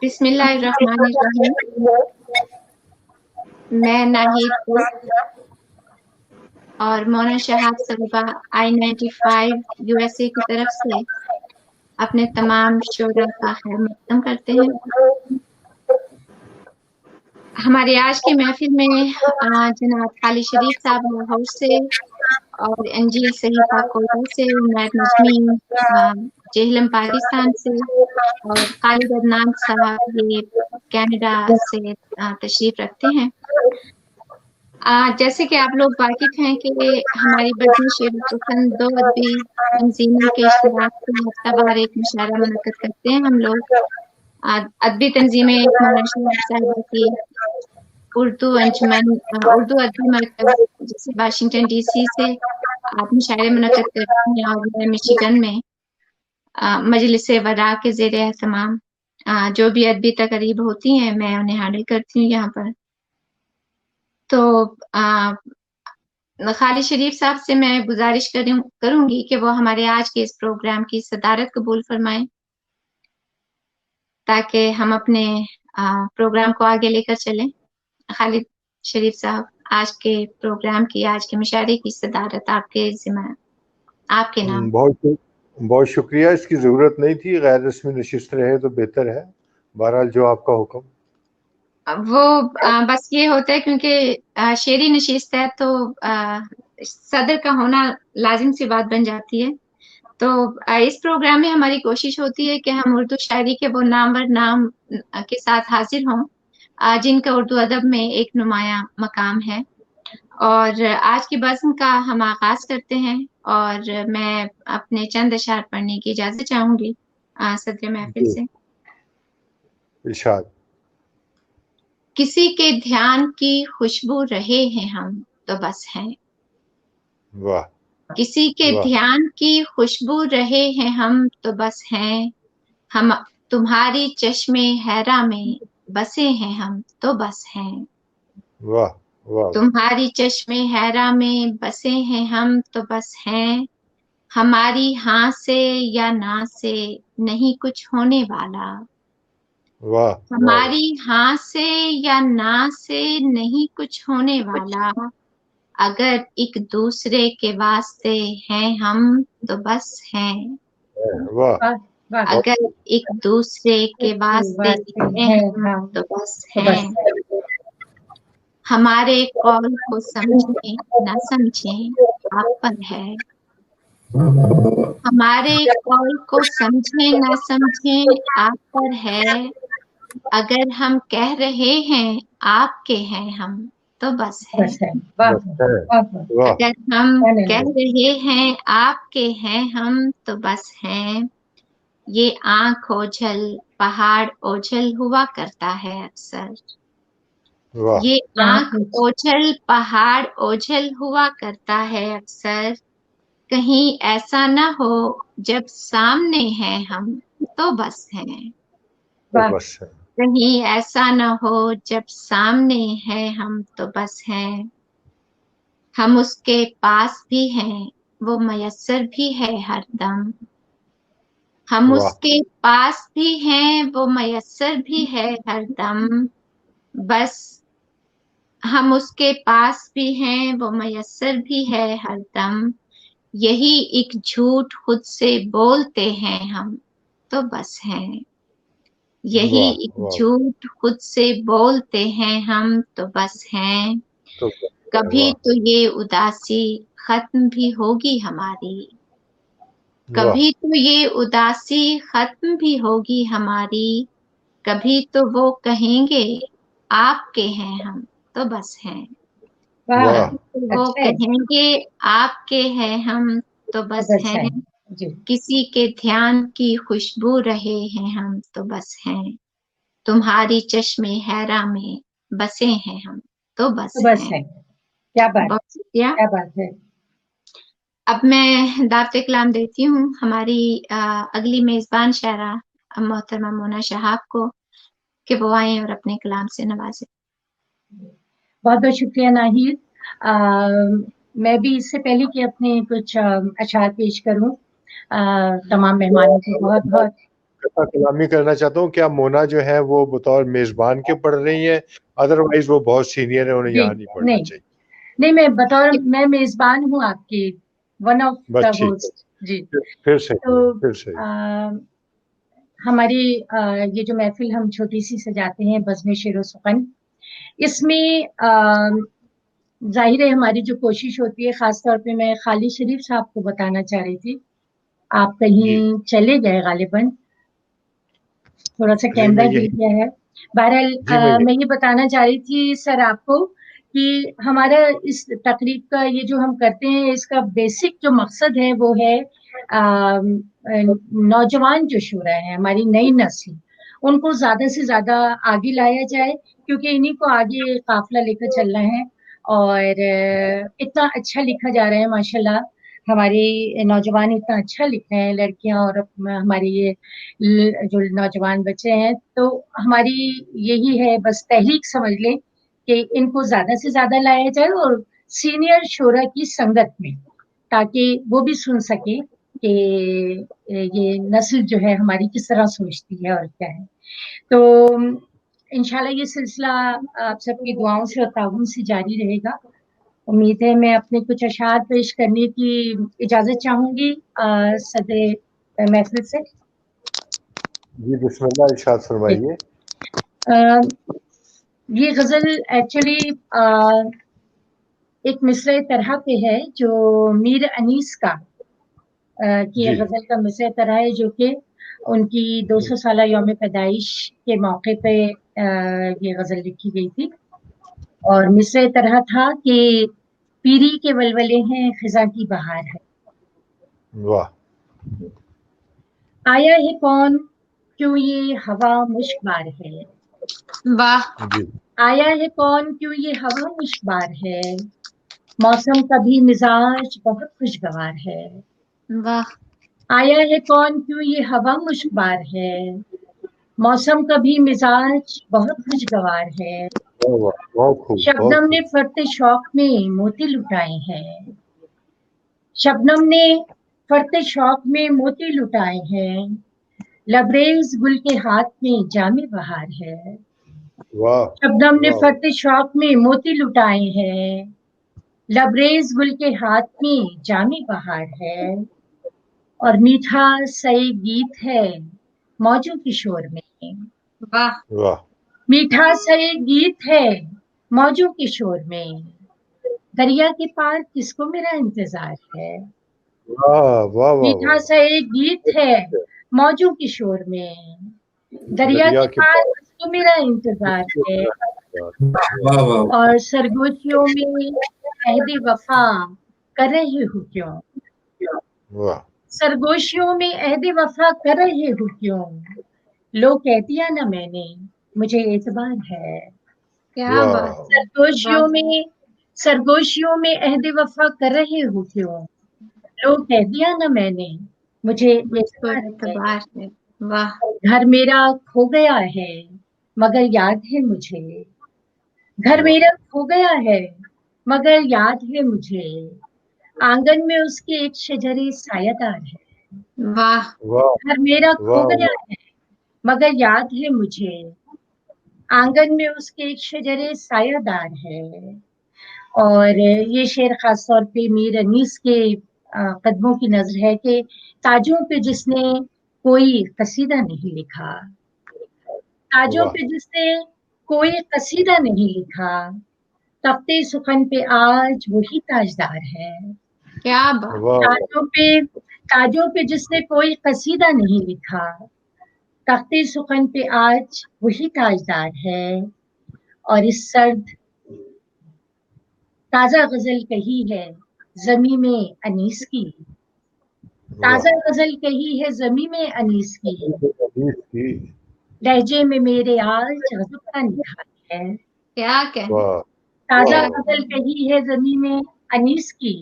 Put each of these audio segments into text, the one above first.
बिस्मिल्लाहिर्रहमानिर्रहीम। मैं नाहिद को और मोना शहाब सलबा I-95 USA की तरफ से अपने तमाम शोरा का खैर मक़दम करते हैं। हमारी आज की महफिल में जनाब खालिद शरीफ साहब लाहौर से और अंजील सहीफा कोयटा से, उमैर नजमी जेहलम पाकिस्तान से और खालिद अदनान साहब ये कनाडा से तशरीफ रखते हैं। जैसे कि आप लोग वाकिफ हैं कि हमारी बदनी शेर पसंद 2 अदबी तंजीमों के इश्तिराक से हफ्तावार एक मुशायरा मुनक्कद करते हैं हम लोग। अदबी तंजीमें एक मोना शहाब साहिबा की उर्दू अंजुमन उर्दू अदबी मरकज़ जैसे वाशिंगटन DC से आप मुशायरे मुनक्कद करते हैं और मैं मिशिगन में मजलिस वरा के ज़ेर एहतमाम जो भी अदबी तकरीब होती हैं मैं उन्हें हैंडल करती हूँ यहाँ पर। तो खालिद शरीफ साहब से मैं गुजारिश करूंगी कि वो हमारे आज के इस प्रोग्राम की सदारत कबूल फरमाएं ताकि हम अपने प्रोग्राम को आगे लेकर चलें। खालिद शरीफ साहब, आज के प्रोग्राम की, आज के मुशायरे की सदारत आपके ज़िम्मा, आपके नाम। बहुत शुक्रिया। इसकी ज़रूरत नहीं थी, गैर रस्मी नशिस्त रहे तो बेहतर है। बहरहाल जो आपका हुक्म। वो बस ये होता है क्योंकि शेरी नशिस्त है तो सदर का होना लाजिम सी बात बन जाती है। तो इस प्रोग्राम में हमारी कोशिश होती है कि हम उर्दू शायरी के वो नामवर नाम के साथ हाजिर हों जिनका उर्दू अदब में एक नुमाया मकाम है। और आज की बज़्म का हम आगाज करते हैं और मैं अपने चंद अशार पढ़ने की इजाजत चाहूंगी सदर महफिल से। इरशाद। किसी के ध्यान की खुशबू रहे हैं हम तो बस हैं। वाह। किसी के ध्यान की खुशबू रहे हैं हम तो बस हैं। हम तुम्हारी चश्मे हैरा में बसे हैं हम तो बस हैं। वाह वाह। तुम्हारी चश्मे हैरा में बसे हैं हम तो बस हैं। हमारी हाँ से या ना से नहीं कुछ होने वाला। वाह। हमारी हाँ से या ना से नहीं कुछ होने वाला। अगर एक दूसरे के वास्ते हैं हम तो बस हैं। वाह। अगर एक दूसरे के वास्ते हैं हम तो बस हैं। हमारे कौल को समझें न समझें आप पर है। हमारे कौल को समझें न समझें आप पर है। अगर हम कह रहे हैं आपके हैं हम तो बस है। अगर हम कह रहे हैं आपके हैं हम तो बस हैं। ये आँख ओझल पहाड़ ओझल हुआ करता है अक्सर। ये आँख ओझल पहाड़ ओझल हुआ करता है अक्सर। कहीं ऐसा ना हो जब सामने हैं हम तो बस हैं। कहीं ऐसा ना हो जब सामने हैं हम तो बस हैं। हम उसके पास भी हैं वो मयस्सर भी है हरदम। हम उसके पास भी हैं वो मयस्सर भी है हरदम। बस हम उसके पास भी हैं वो मयस्सर भी है हरदम। यही एक झूठ खुद से बोलते हैं हम तो बस हैं। यही एक झूठ खुद से बोलते हैं हम तो बस हैं। कभी तो ये उदासी खत्म भी होगी हमारी। कभी तो ये उदासी खत्म भी होगी हमारी। कभी तो वो कहेंगे आपके हैं हम तो बस हैं। वो कहेंगे आपके हैं हम तो बस हैं। किसी के ध्यान की खुशबू रहे हैं हम तो बस हैं। तुम्हारी चश्मे हैरा में बसे हैं हम तो बस हैं। क्या बात है। अब मैं दावत कलाम देती हूँ हमारी अगली मेजबान शायरा मोहतरमा मोना शहाब को कि वो आए और अपने कलाम से नवाजें। बहुत बहुत शुक्रिया नाहिद। मैं भी इससे पहले कि अपने कुछ अशार पेश करूं तमाम मेहमानों को बहुत बहुत قطع کلامی کرنا چاہتا ہوں, کیا مونا جو ہے وہ بطور میزبان کے پڑھ رہی ہیں؟ ادروائز وہ بہت سینئر ہے, انہیں یہاں نہیں پڑھنا چاہیے. نہیں, میں میزبان ہوں آپ کی, ون آف دا ہوسٹ. جی پھر صحیح. ہماری یہ جو محفل ہم چھوٹی سی سجاتے ہیں بزم شعر و سخن, اس میں ظاہر ہے ہماری جو کوشش ہوتی ہے, خاص طور پہ میں خالد شریف صاحب کو بتانا چاہ رہی تھی, آپ کہیں چلے گئے غالباً, تھوڑا سا کیمرہ گر گیا ہے. بہرحال میں یہ بتانا چاہ رہی تھی سر آپ کو کہ ہمارا اس تقریب کا یہ جو ہم کرتے ہیں, اس کا بیسک جو مقصد ہے وہ ہے نوجوان جو شعراء ہیں, ہماری نئی نسل, ان کو زیادہ سے زیادہ آگے لایا جائے, کیونکہ انہیں کو آگے قافلہ لے کر چلنا ہے. اور اتنا اچھا لکھا جا رہا ہے ماشاءاللہ, ہماری نوجوان اتنا اچھا لکھ رہے ہیں, لڑکیاں اور ہماری یہ جو نوجوان بچے ہیں. تو ہماری یہی ہے بس تحریک سمجھ لیں کہ ان کو زیادہ سے زیادہ لایا جائے اور سینئر شعراء کی سنگت میں, تاکہ وہ بھی سن سکے کہ یہ نسل جو ہے ہماری کس طرح سوچتی ہے اور کیا ہے. تو انشاءاللہ یہ سلسلہ آپ سب کی دعاؤں سے اور تعاون سے جاری رہے گا. امید ہے میں اپنے کچھ اشعار پیش کرنے کی اجازت چاہوں گی صدر محفل سے. جی بسم اللہ, ارشاد فرمائیے. یہ غزل ایکچولی ایک مصرع طرح پہ ہے جو میر انیس کا کی غزل کا مصرع طرح ہے, جو کہ ان کی 200 سالہ یوم پیدائش کے موقع پہ یہ غزل لکھی گئی تھی. اور مصرع طرح تھا کہ پیری کے ولولے ہیں, خزاں کی بہار ہے. واہ. آیا ہے کون کیوں یہ ہوا مشک بار ہے, واہ. آیا ہے کون کیوں یہ ہوا مشک بار ہے, موسم کا بھی مزاج بہت خوشگوار ہے. واہ. آیا ہے کون کیوں یہ ہوا مشک بار ہے, موسم کا بھی مزاج بہت خوشگوار ہے. شبنم نے فرط شوق میں موتی لٹائے ہیں, شبنم نے فرط شوق میں موتی لٹائے ہیں, لبریز گل کے ہاتھ میں جام بہار ہے. شبنم نے فرط شوق میں موتی لٹائے ہیں, لبریز گل کے ہاتھ میں جام بہار ہے. اور میٹھا سئی گیت ہے موجوں کی شور میں, واہ. میٹھا سئی گیت ہے موجوں کے شور میں, دریا کے پار کس کو میرا انتظار ہے. میٹھا سا ایک گیت ہے موجوں کے شور میں, دریا کے پار کس کو میرا انتظار ہے. اور سرگوشیوں میں عہد وفا کر رہے ہو کیوں, سرگوشیوں میں عہد وفا کر رہے ہو کیوں, لو کہتیا نہ میں نے مجھے اعتبار ہے. کیا بات. سرگوشیوں میں عہد وفا کر رہے ہو کیوں, لو کہہ دیا نہ میں نے مجھے اعتبار ہے. واہ. گھر میرا کھو گیا ہے مگر یاد ہے مجھے, گھر میرا کھو گیا ہے مگر یاد ہے مجھے, آنگن میں اس کے ایک شجر سایہ دار ہے. واہ. گھر میرا کھو گیا ہے مگر یاد ہے مجھے, آنگن میں اس کے ایک شجر سایہ دار ہے. اور یہ شعر خاص طور پہ میر انیس کے قدموں کی نظر ہے کہ تاجوں پہ جس نے کوئی قصیدہ نہیں لکھا, تاجوں پہ جس نے کوئی قصیدہ نہیں لکھا, تختے سخن پہ آج وہی تاجدار ہے. کیا بات. تاجوں پہ جس نے کوئی قصیدہ نہیں لکھا, تختے سخن پہ آج وہی تاجدار ہے. اور اس سرد تازہ غزل کہی ہے زمیں میں انیس کی, تازہ غزل کہی ہے زمیں میں انیس کی, لہجے میں میرے آج غضب کا نکھار ہے. کیا کہنے. تازہ غزل کہی ہے زمیں میں انیس کی,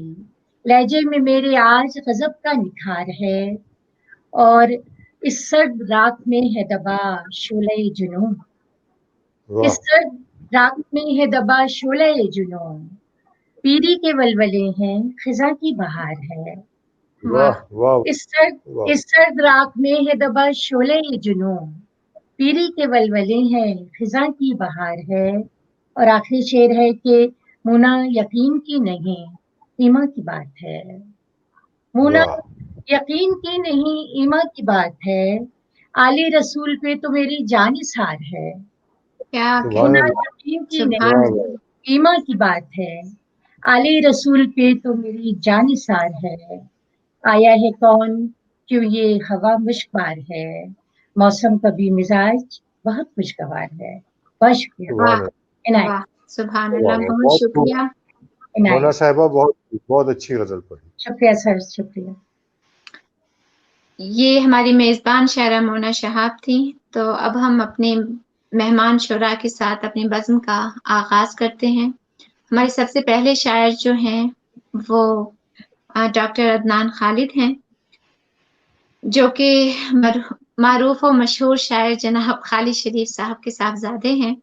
لہجے میں میرے آج غضب کا نکھار ہے. اور اس سرد رات میں ہے دبا شعلہ جنون, اس سرد رات میں ہے دبا شعلہ جنون, پیری کے ولولے ہیں خزاں کی بہار ہے. वाह वाह इस सर्द रात में है दबा शोले जुनूं, पीरी के वलवले हैं, खिजा की बहार है। और आखिरी शेर है कि मुना यकीन की नहीं, ईमा की बात है। मुना वाह यकीन की नहीं, ईमा की बात है। आली रसूल पे तो मेरी जान निसार है। क्या सुभान मुना अल्लाह यकीन की सुभान नहीं, अल्लाह। ईमा की बात है। आली रसूल पे तो मेरी जान निसार है। आया है कौन, क्यों ये हवा मुश्कबार है। मौसम कभी मिजाज बहुत खुशगवार है। बहुत शुक्रिया। वाह सुभान इनायत वाह, सुभान अल्लाह, अल्लाह, बहुत बहुत खूब। शुक्रिया। मोना इनायत साहिबा बहुत बहुत अच्छी गजल पढ़ी। शुक्रिया सर, शुक्रिया। ये हमारी मेजबान शायरा मोना शहाब थी। तो अब हम अपने मेहमान शुरा के साथ अपनी बज़्म का आगाज करते हैं। हमारे सबसे पहले शायर जो हैं वो डॉक्टर अदनान खालिद हैं, जो कि मारूफ और मशहूर शायर जनाब खालिद शरीफ साहब के साहबजादे हैं,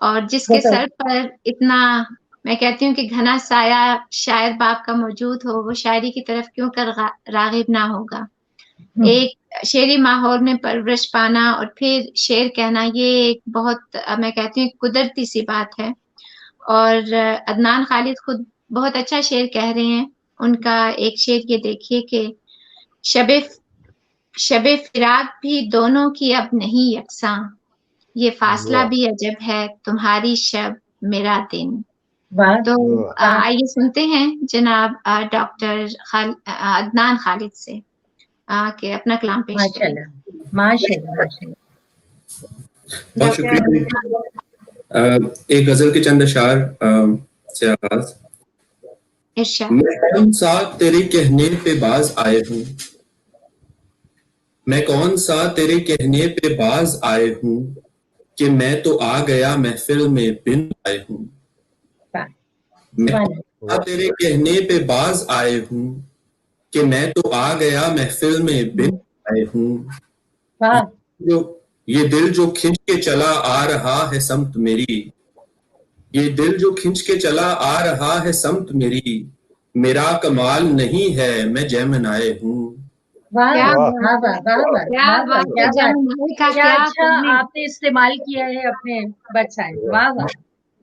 और जिसके सर पर इतना, मैं कहती हूँ कि घना साया शायर बाप का मौजूद हो, वो शायरी की तरफ क्यों कर रागिब ना होगा। एक शेरी माहौल में परवरिश पाना और फिर शेर कहना, ये एक बहुत, मैं कहती हूँ कुदरती सी बात है। और अदनान खालिद खुद बहुत अच्छा शेर कह रहे हैं। उनका एक शेर ये देखिए कि शबे फिराक भी दोनों की अब नहीं यकसां, ये फासला वाह भी अजब है तुम्हारी शब मेरा दिन। वाह तो वाह आइए सुनते हैं जनाब डॉक्टर अदनान खालिद से कि अपना कलाम पेश करें। माशाल्लाह माशाल्लाह माशाल्लाह। बहुत शुक्रिया। एक गजल के चंद अशार से आगाज। इरशाद। मैं कौन सा तेरे कहने पे बाज आए हूँ, मैं कौन सा तेरे कहने पे बाज आए हूँ, कि मैं तो आ गया महफिल में बिन आए हूँ। मैं कौन सा तेरे कहने पे बाज आए हूँ, कि मैं तो आ गया महफिल में बिन आए हूँ। ये दिल जो खिंच के चला आ रहा है समत मेरी, ये दिल जो खिंच के चला आ रहा है समत मेरी, मेरा कमाल नहीं है मैं जैमनाए हूँ। वाह क्या वाह वाह वाह वाह क्या वाह वाह, बात क्या है, बात, जमुनाई का क्या क्या अच्छा आपने इस्तेमाल किया है अपने वर्ड साइड। वाह वाह।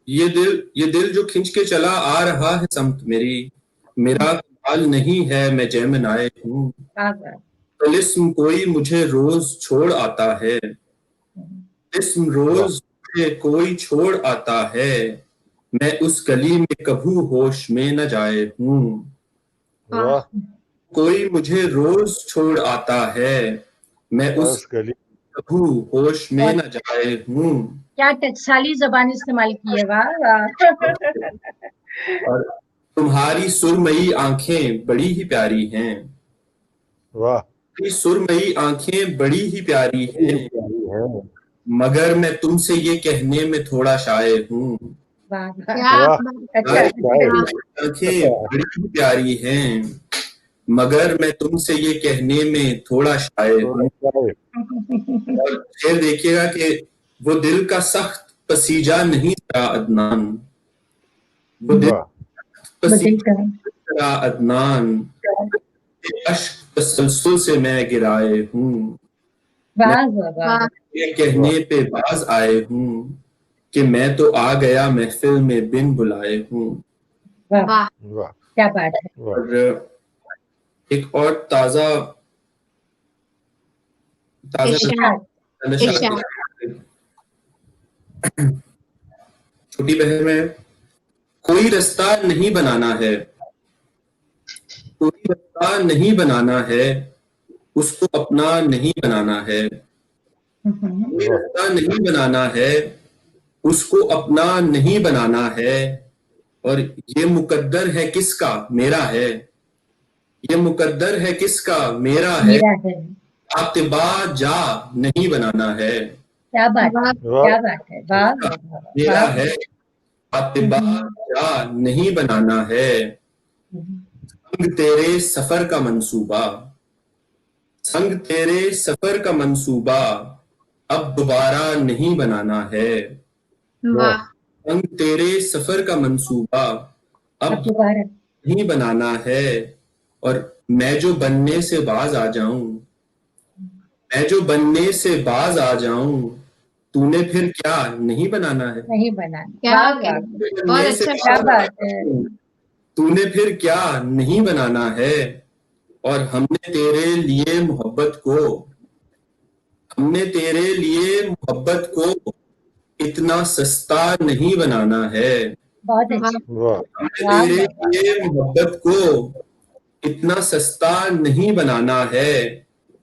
ये दिल जो खिंच के चला आ रहा है समत मेरी, मेरा कमाल नहीं है मैं जैमनाए हूँ। वाह वाह। तिलिस्म कोई मुझे रोज छोड़ आता है, तिलिस्म रोज मुझे कोई छोड़ आता है, मैं उस गली में कभू होश में न जाए हूँ। वाह कोई मुझे रोज छोड़ आता है, मैं उस गली कभू होश में न जाए हूँ। क्या टकसाली जबान इस्तेमाल की है। वाह वाह। और तुम्हारी सुरमई आंखें बड़ी ही प्यारी हैं, वाह तुम्हारी सुरमई आंखें बड़ी ही प्यारी हैं, मगर मैं तुमसे ये कहने में थोड़ा शायर हूँ। वाह क्या वाह अच्छा। आंखें बड़ी ही प्यारी हैं, मगर मैं तुमसे ये कहने में थोड़ा शायर हूँ। और फिर देखिएगा कि वो दिल का सख्त पसीजा नहीं था अदनान, वो दिल पसीजा था अदनान, अश्क तसलसल से मैं गिराए हूँ। वाह वाह वाह। ये कहने पे बाज आए हूँ, कि मैं तो आ गया महफिल में बिन बुलाए हूँ। वाह वाह क्या बात है। और एक और ताजा इरशाद। इरशाद। छोटी बहन में, कोई रास्ता नहीं बनाना है, कोई रास्ता नहीं बनाना है, उसको अपना नहीं बनाना है। कोई रास्ता नहीं बनाना है, उसको अपना नहीं बनाना है, और ये मुकद्दर है किसका मेरा है, ये मुकद्दर है किसका मेरा है, आतिबा जा नहीं बनाना है। क्या बात है, क्या बात है। वाह मेरा है, आतिबा जा नहीं बनाना है। संग तेरे सफर का मंसूबा, संग तेरे सफर का मंसूबा, अब दोबारा नहीं बनाना है। वाह संग तेरे सफर का मंसूबा अब दोबारा नहीं बनाना है, اور میں جو بننے سے باز آ جاؤں، میں جو بننے سے باز آ جاؤں، تو نے پھر کیا نہیں بنانا ہے، نہیں بنانا. کیا واہ بہت اچھا کیا بات ہے. تو نے پھر کیا نہیں بنانا ہے، اور ہم نے تیرے لیے محبت کو، ہم نے تیرے لیے محبت کو اتنا سستا نہیں بنانا ہے، بہت اچھا. واہ ہم نے تیرے لیے محبت کو اتنا سستا نہیں بنانا ہے.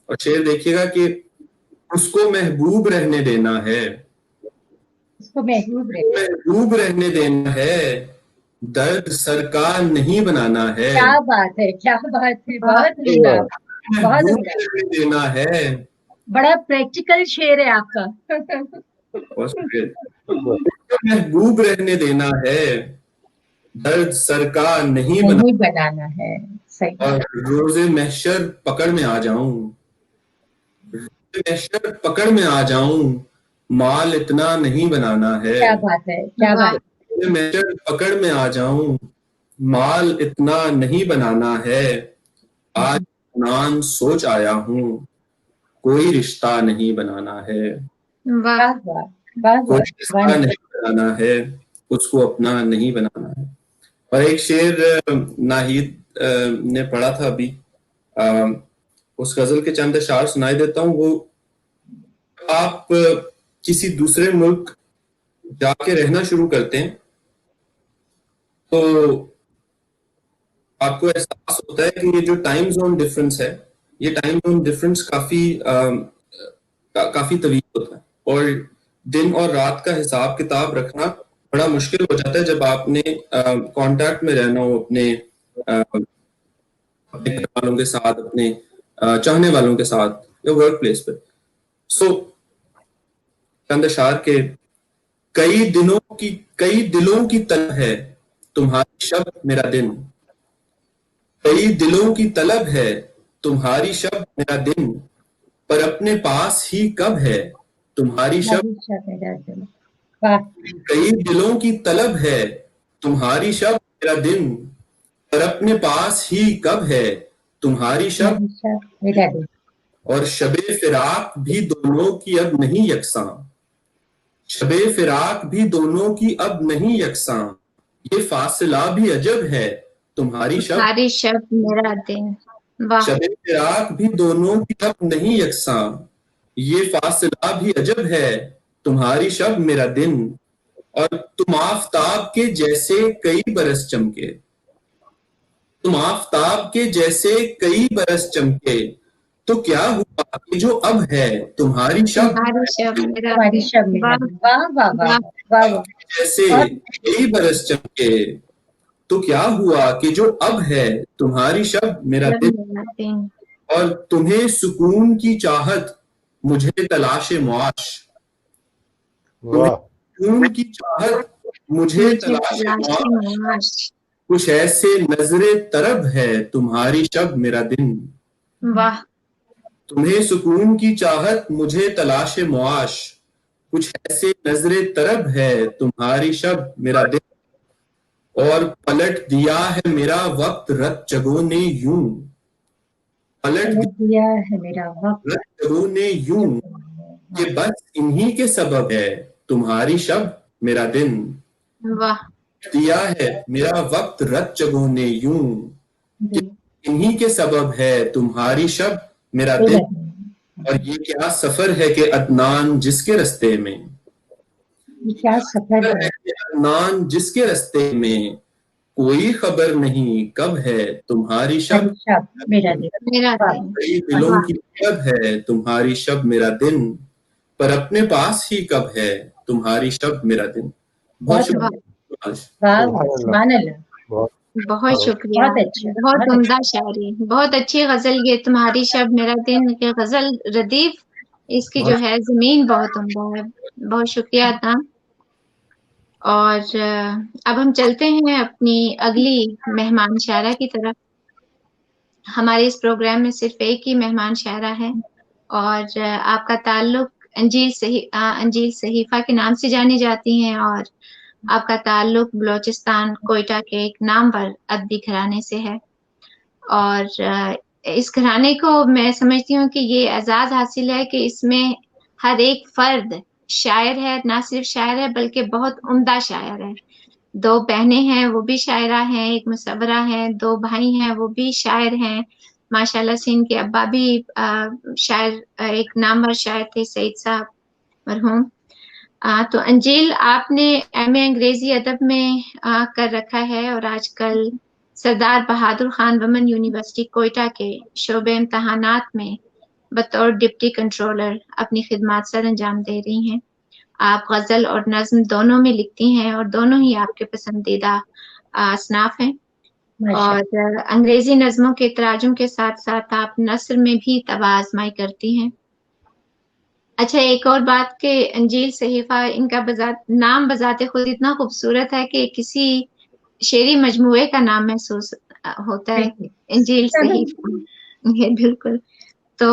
اور شعر دیکھیے گا کہ اس کو محبوب رہنے دینا ہے، اس کو محبوب رہے. محبوب رہنے دینا ہے، درد سرکار نہیں بنانا ہے، کیا بات ہے، کیا بات ہے. بہت عمدہ، بہت محبوب عمدہ. رہنے دینا ہے. بڑا پریکٹیکل شعر ہے آپ کا. بہت شکریہ. محبوب رہنے دینا ہے، درد سرکار نہیں بنانا، نہیں بنانا ہے. صحیح. اور روز محشر پکڑ میں آ جاؤں، روز محشر پکڑ میں آ جاؤں، مال اتنا نہیں بنانا ہے، کیا بات ہے، کیا بات. روز محشر پکڑ میں آ جاؤں، مال اتنا نہیں بنانا ہے. آج نان سوچ آیا ہوں، کوئی رشتہ نہیں بنانا ہے، واہ کوئی رشتہ نہیں بنانا ہے، اس کو اپنا نہیں بنانا ہے. اور ایک شعر ناہید نے پڑھا تھا ابھی، اس غزل کے چند اشعار سنائی دیتا ہوں. وہ آپ کسی دوسرے ملک جا کے رہنا شروع کرتے ہیں تو آپ کو احساس ہوتا ہے کہ یہ جو ٹائم زون ڈفرنس ہے، یہ ٹائم زون ڈفرنس کافی طویل ہوتا ہے، اور دن اور رات کا حساب کتاب رکھنا بڑا مشکل ہو جاتا ہے جب آپ نے کانٹیکٹ میں رہنا ہو اپنے گھر والوں کے ساتھ، اپنے چاہنے والوں کے ساتھ، یا ورک پلیس پہ. سو چند اشعار کے کئی دلوں کی طلب ہے تمہاری شب میرا دن، کئی دلوں کی طلب ہے تمہاری شب میرا دن، پر اپنے پاس ہی کب ہے تمہاری شب، کئی دلوں کی طلب ہے تمہاری شب میرا دن، پر اپنے پاس ہی کب ہے تمہاری شب میرا دن. اور شب فراق بھی دونوں کی اب نہیں یکساں، شب فراق بھی دونوں کی اب نہیں یکساں، یہ فاصلہ بھی عجب ہے تمہاری شب، تمہاری شب میرا دن. واہ شب فراق بھی دونوں کی اب نہیں یکساں، یہ فاصلہ بھی عجب ہے تمہاری شب میرا دن، اور تم آفتاب کے جیسے کئی برس چمکے، تم آفتاب کے جیسے کئی برس چمکے، تو کیا ہوا کہ جو اب ہے تمہاری شب، تمہاری شب میرا تمہاری دن. شب میرا واہ دن. واہ واہ واہ واہ واہ. جیسے کئی برس چمکے، تو کیا ہوا کہ جو اب ہے تمہاری شب میرا شب دن، میرا دن. اور تمہیں سکون کی چاہت مجھے تلاش معاش، تمہیں واہ سکون کی چاہت مجھے مجھے تلاش تلاش معاش، معاش. کچھ ایسے نظر طرب ہے تمہاری شب میرا دن، واہ تمہیں سکون کی چاہت مجھے تلاش معاش، کچھ ایسے نظر طرب ہے تمہاری شب میرا دن، اور پلٹ دیا ہے میرا وقت رت جگوں نے یوں، پلٹ دیا ہے میرا وقت رت جگوں نے یوں، کہ بس انہی کے سبب ہے تمہاری شب میرا دن، واہ دیا ہے میرا وقت رت جگوں نے یوں، کہ انہی کے سبب ہے تمہاری شب میرا دن، اور یہ کیا سفر ہے کہ عدنان جس کے رستے میں، کیا سفر ہے. عدنان جس کے رستے میں، کوئی خبر نہیں کب ہے تمہاری شب میرا دن. میرا دن. کئی دلوں کی طلب ہے تمہاری شب میرا دن، پر اپنے پاس ہی کب ہے تمہاری شب میرا دن. بہت شکریہ. سبحان اللہ. بہت شکریہ. بہت اچھا. بہت عمدہ شاعری. بہت اچھی غزل یہ تمہاری شب میرا دن کی غزل ردیف، اس کی جو ہے زمین بہت عمدہ ہے. بہت شکریہ عدنان. اور اب ہم چلتے ہیں اپنی اگلی مہمان شاعرہ کی طرف. ہمارے اس پروگرام میں صرف ایک ہی مہمان شاعرہ ہے، اور آپ کا تعلق انجیل صحیفہ کے نام سے جانی جاتی ہیں، اور آپ کا تعلق بلوچستان کوئٹہ کے ایک نامور ادبی گھرانے سے ہے. اور اس گھرانے کو میں سمجھتی ہوں کہ یہ اعزاز حاصل ہے کہ اس میں ہر ایک فرد شاعر ہے، نہ صرف شاعر ہے بلکہ بہت عمدہ شاعر ہے. 2 بہنیں ہیں وہ بھی شاعرہ ہیں، ایک مصورہ ہیں، 2 بھائی ہیں وہ بھی شاعر ہیں ماشاءاللہ سے. ان کے ابا بھی شاعر، ایک نامور شاعر تھے سعید صاحب مرحوم. تو انجیل آپ نے ایم اے انگریزی ادب میں کر رکھا ہے اور آج کل سردار بہادر خان ومن یونیورسٹی کوئٹہ کے شعبہ امتحانات میں بطور ڈپٹی کنٹرولر اپنی خدمات سر انجام دے رہی ہیں. آپ غزل اور نظم دونوں میں لکھتی ہیں اور دونوں ہی آپ کے پسندیدہ اصناف ہیں. اور انگریزی نظموں کے تراجم کے ساتھ ساتھ آپ نثر میں بھی طبع آزمائی کرتی ہیں. اچھا، ایک اور بات کہ انجیل صحیفہ، ان کا نام بذات خود اتنا خوبصورت ہے کہ کسی شعری مجموعے کا نام محسوس ہوتا ہے، انجیل صحیفہ. یہ بالکل. تو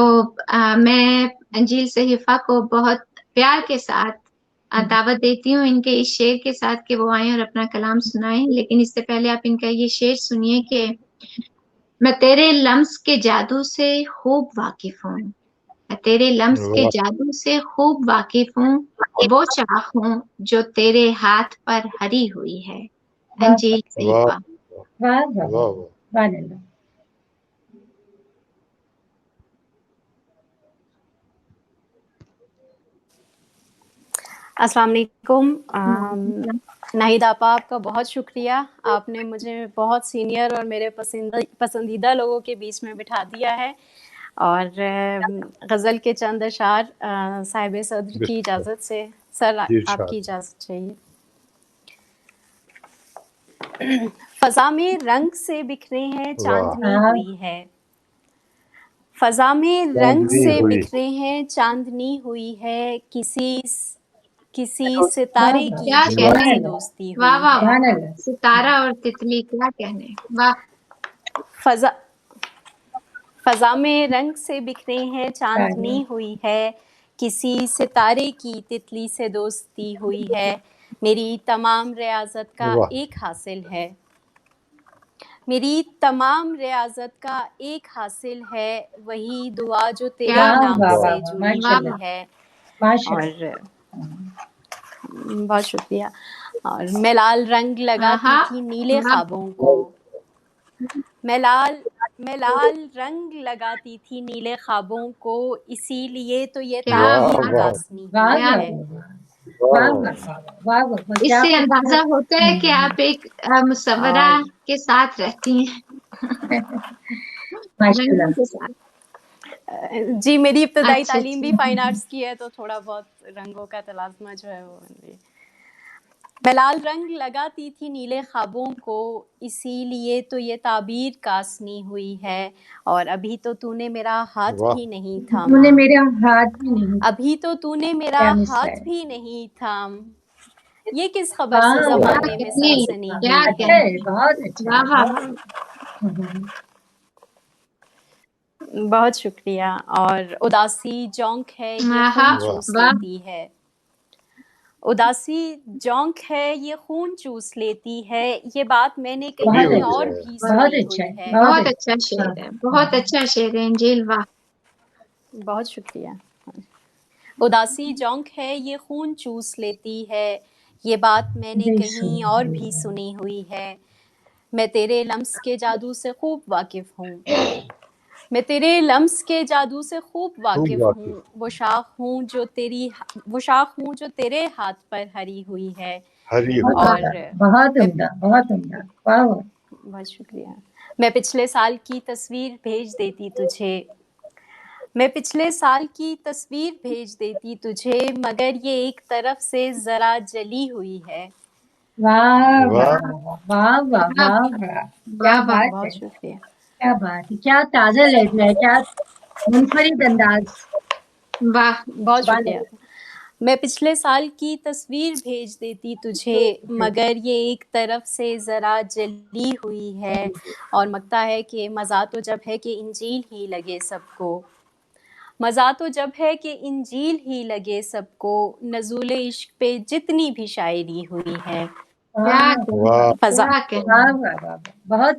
میں انجیل صحیفہ کو بہت پیار کے ساتھ دعوت دیتی ہوں ان کے اس شعر کے ساتھ کہ وہ آئیں اور اپنا کلام سنائیں. لیکن اس سے پہلے آپ ان کا یہ شعر سنیے کہ میں تیرے لمس کے جادو سے خوب واقف ہوں، میں تیرے لمس کے جادو سے خوب واقف ہوں، وہ شاخ ہوں جو تیرے ہاتھ پر ہری ہوئی ہے. انجیل صحیفہ. السلام علیکم. ناہید آپا، آپ کا بہت شکریہ. آپ نے مجھے بہت سینئر اور میرے پسندیدہ لوگوں کے بیچ میں بٹھا دیا ہے. اور غزل کے چند اشعار صاحب صدر کی اجازت سے. سر آپ کی اجازت چاہیے. فضا میں رنگ سے بکھرے ہیں چاندنی ہوئی ہے، فضا میں رنگ سے بکھرے ہیں چاندنی ہوئی ہے، کسی ستارے کی تتلی سے دوستی ہوئی ہے. واہ واہ، ستارہ اور تتلی کیا کہنے. واہ. فضا میں رنگ سے بکھرے ہیں چاندنی ہوئی ہے، کسی ستارے کی تتلی سے دوستی ہوئی ہے. میری تمام ریاضت کا ایک حاصل ہے، میری تمام ریاضت کا ایک حاصل ہے، وہی دعا جو تیرے نام سے جڑی ہوئی ہے. اور بہت شکریہ. اور میں لال رنگ لگاتی تھی نیلے خوابوں کو، میں لال رنگ لگاتی تھی نیلے خوابوں کو، اسی لیے تو یہ تعبیر کاسنی ہوئی ہے. اس سے اندازہ ہوتا ہے کہ آپ ایک مصورہ کے ساتھ رہتی ہیں. جی، میری ابتدائی تعلیم بھی فائن آرٹس کی ہے، تو تھوڑا بہت رنگوں کا تلازمہ جو ہے وہ. میں لال رنگ لگاتی تھی نیلے خوابوں کو، اسی لیے تو یہ تعبیر کاسنی ہوئی ہے. اور ابھی تو تو نے میرا ہاتھ بھی نہیں تھاما، ابھی تو تو نے میرا ہاتھ بھی نہیں تھام، یہ کس خبر سے زمانے میں سنسنی ہوئی ہے. بہت شکریہ. اور اداسی جونک ہے یہ خون چوس لیتی ہے، اداسی جونک ہے یہ خون چوس لیتی ہے، یہ بات میں نے کہیں اور بھی سنی ہوئی ہے. بہت اچھا شعر ہے، بہت اچھا شعر ہے انجیل. واہ، بہت شکریہ. اداسی جونک ہے یہ خون چوس لیتی ہے، یہ بات میں نے کہیں اور بھی سنی ہوئی ہے. میں تیرے لمس کے جادو سے خوب واقف ہوں، میں تیرے لمس کے جادو سے خوب واقف ہوں، وہ شاخ ہوں جو تیرے ہاتھ پر ہری ہوئی ہے. اور بہت عمدہ، بہت عمدہ. بہت شکریہ. میں پچھلے سال کی تصویر بھیج دیتی تجھے، میں پچھلے سال کی تصویر بھیج دیتی تجھے، مگر یہ ایک طرف سے ذرا جلی ہوئی ہے. واہ واہ واہ واہ واہ، کیا بات ہے، بہت شکریہ. کیا بات ہے، کیا تازہ لہجہ ہے، کیا منفرد انداز. واہ، بہت شکریہ. میں پچھلے سال کی تصویر بھیج دیتی تجھے، مگر یہ ایک طرف سے ذرا جلی ہوئی ہے. اور مگتا ہے کہ مزہ تو جب ہے کہ انجیل ہی لگے سب کو، مزہ تو جب ہے کہ انجیل ہی لگے سب کو، نزول عشق پہ جتنی بھی شاعری ہوئی ہے. بہت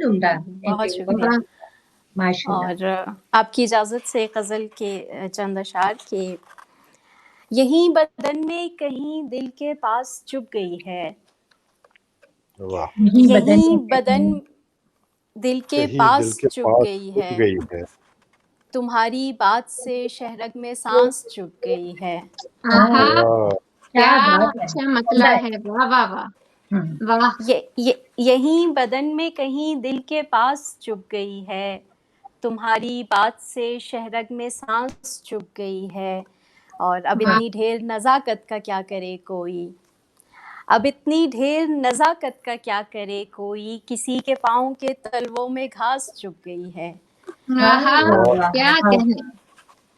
عمدہ. بہت شکریہ. माशाल्लाह। और आपकी इजाज़त से गज़ल के चंद अशार के यहीं बदन में कहीं दिल के पास चुप गई है, वाह, यहीं बदन यहीं में बदन कहीं दिल के कहीं दिल पास के चुप पास गई छुप है, गई है। तुम्हारी बात से शहरग में सांस चुप गई है। आहा, वाह, क्या क्या बात है, अच्छा मतला है, वाह वाह वाह वाह। यहीं बदन में कहीं दिल के पास चुप गई है, तुम्हारी बात से शहरग में सांस चुप गई है। और अब वाह। इतनी ढेर नज़ाकत का क्या करे कोई, अब इतनी ढेर नज़ाकत का क्या करे कोई, किसी के पाँव के तलवों में घास चुप गई है। आहा, वाह, क्या कहने,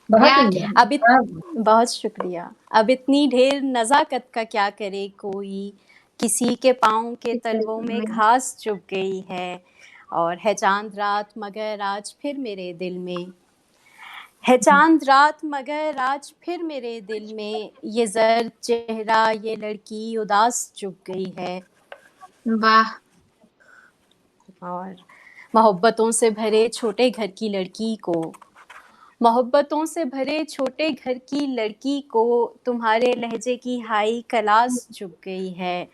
बहुत क्या उम्दा, कहने। अब बहुत शुक्रिया। अब इतनी ढेर नज़ाकत का क्या करे कोई, किसी के पाँव के तलवों में घास चुप गई है। और है चांद रात मगर आज फिर मेरे दिल में, है चांद रात मगर आज फिर मेरे दिल में, ये जर्द चेहरा ये लड़की उदास चुप गई है। वाह। और मोहब्बतों से भरे छोटे घर की लड़की को, मोहब्बतों से भरे छोटे घर की लड़की को, तुम्हारे लहजे की हाई क्लास चुप गई है।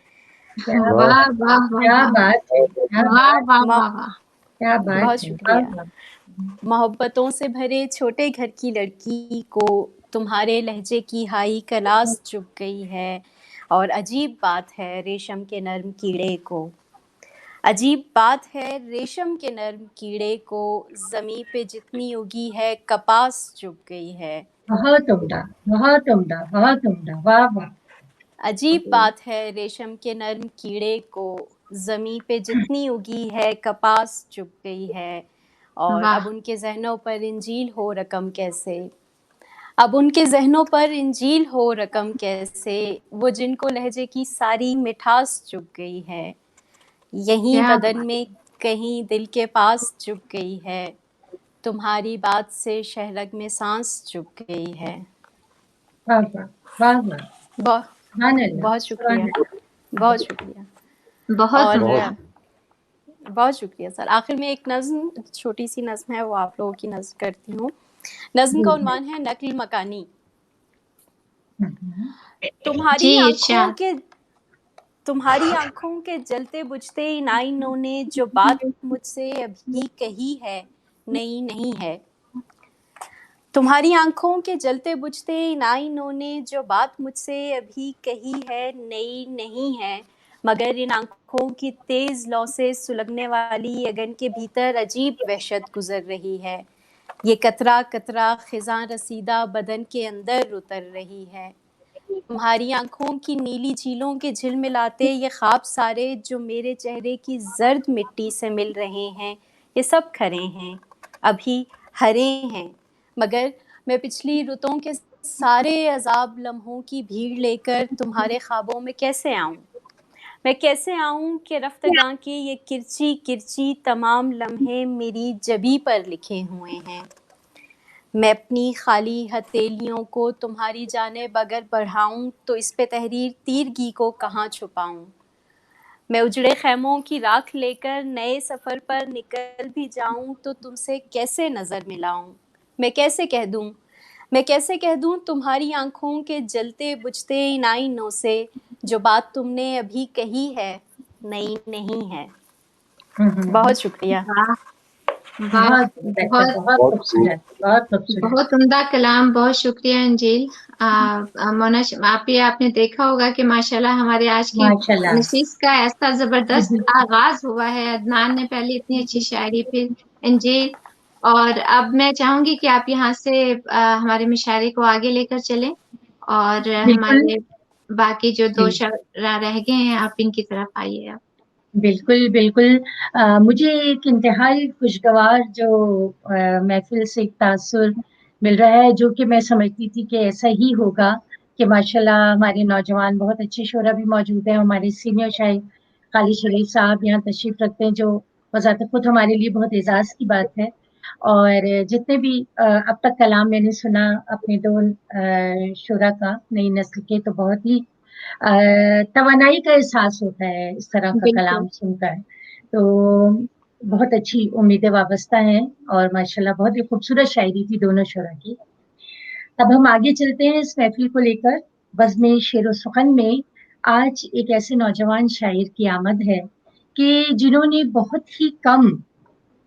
क्या वाह वाह क्या वाह बात है, क्या वाह बात, वाह वाह वाह। क्या बात बहुत है, शुक्रिया। वाह, मोहब्बतों से भरे छोटे घर की लड़की को, तुम्हारे लहजे की हाई क्लास चुप गई है। और अजीब बात है रेशम के नर्म कीड़े को, अजीब बात है रेशम के नर्म कीड़े को, ज़मीं पे जितनी उगी है कपास चुप गई है। बहुत उम्दा, बहुत उम्दा, बहुत उम्दा, वाह वाह। अजीब बात है रेशम के नर्म कीड़े को, ज़मीं पे जितनी उगी है कपास चुप गई है। और वाह। अब उनके जहनों पर इंजील हो रकम कैसे, अब उनके जहनों पर इंजील हो रकम कैसे, वो जिनको लहजे की सारी मिठास चुप गई है। यहीं क्या बदन बात। में कहीं दिल के पास चुप गई है, तुम्हारी बात से शहरग में सांस चुप गई है। वाह वाह, वाह वाह, बहुत सुभान अल्लाह, बहुत शुक्रिया, बहुत शुक्रिया। बहुत और उम्दा। बहुत शुक्रिया सर। आखिर में एक नज़्म, छोटी सी नज़्म है, वो आप लोगों की नज़्म करती हूँ। नज़्म का उन्वान है नक्ल मकानी। तुम्हारी जी आंखों इरशाद। के, तुम्हारी आंखों के जलते बुझते इन आईनों ने जो बात मुझसे अभी कही है नई नहीं है। तुम्हारी आंखों के जलते बुझते इन आईनों ने जो बात मुझसे अभी कही है नई नहीं है। मगर इन आंखों की तेज लौ से सुलगने वाली अगन के भीतर अजीब वहशत गुजर रही है। ये कतरा कतरा खिज़ां रसीदा बदन के अंदर उतर रही है। तुम्हारी आंखों की नीली झीलों के झिलमिलाते ये ख्वाब सारे जो मेरे चेहरे की जर्द मिट्टी से मिल रहे हैं, ये सब खरे हैं, अभी हरे हैं। मगर मैं पिछली रुतों के सारे अजाब लम्हों की भीड़ लेकर तुम्हारे ख्वाबों में कैसे आऊं, मैं कैसे आऊं कि रफ्तगां के ये किरची किरची तमाम लम्हे मेरी जबी पर लिखे हुए हैं। मैं अपनी खाली हथेलियों को तुम्हारी जानिब अगर बढ़ाऊं तो इस पे तहरीर तीरगी को कहाँ छुपाऊं। मैं उजड़े खैमों की राख लेकर नए सफ़र पर निकल भी जाऊं तो तुमसे कैसे नज़र मिलाऊं। मैं कैसे कह दूं, मैं कैसे कह दूं तुम्हारी आंखों के जलते बुझते इन आईनों से जो बात तुमने अभी कही है नई नहीं है। बहुत शुक्रिया। वाह वाह। बहुत बेहतर, बहुत बहुत खूबसूरत, बहुत खूबसूरत। बहुत उम्दा कलाम। बहुत शुक्रिया अंजील। मोना, आप ये आपने देखा होगा कि माशाल्लाह हमारे आज की माशाल्लाह, नशीस का ऐसा जबरदस्त आगाज हुआ है। अदनान ने पहले इतनी अच्छी शायरी, फिर अंजील, और अब मैं चाहूंगी कि आप यहाँ से हमारे मुशायरे को आगे लेकर चलें और बिल्कुल हमारे बाकी जो दो जी, शरा रह गए हैं आप इनकी तरफ आइए। आप बिल्कुल बिल्कुल। मुझे एक इंतहाई खुशगवार जो महफिल से एक तासुर मिल रहा है, जो कि मैं समझती थी कि ऐसा ही होगा कि माशाल्लाह हमारे नौजवान बहुत अच्छे शोरा भी मौजूद हैं। हमारे सीनियर शायर खालिद शरीफ साहब यहाँ तशरीफ रखते हैं, जो वज़ात खुद हमारे लिए बहुत एजाज़ की बात है। और जितने भी अब तक कलाम मैंने सुना अपने दो शोरा का, नई नस्ल के, तो बहुत ही तवानाई का एहसास होता है इस तरह का बिल्कुल। कलाम सुनकर। तो बहुत अच्छी उम्मीदें वाबस्ता हैं और माशाल्लाह बहुत ही खूबसूरत शायरी थी दोनों शोरा की। अब हम आगे चलते हैं इस महफिल को लेकर। बज़्म शेर व सुखन में आज एक ऐसे नौजवान शायर की आमद है कि जिन्होंने बहुत ही कम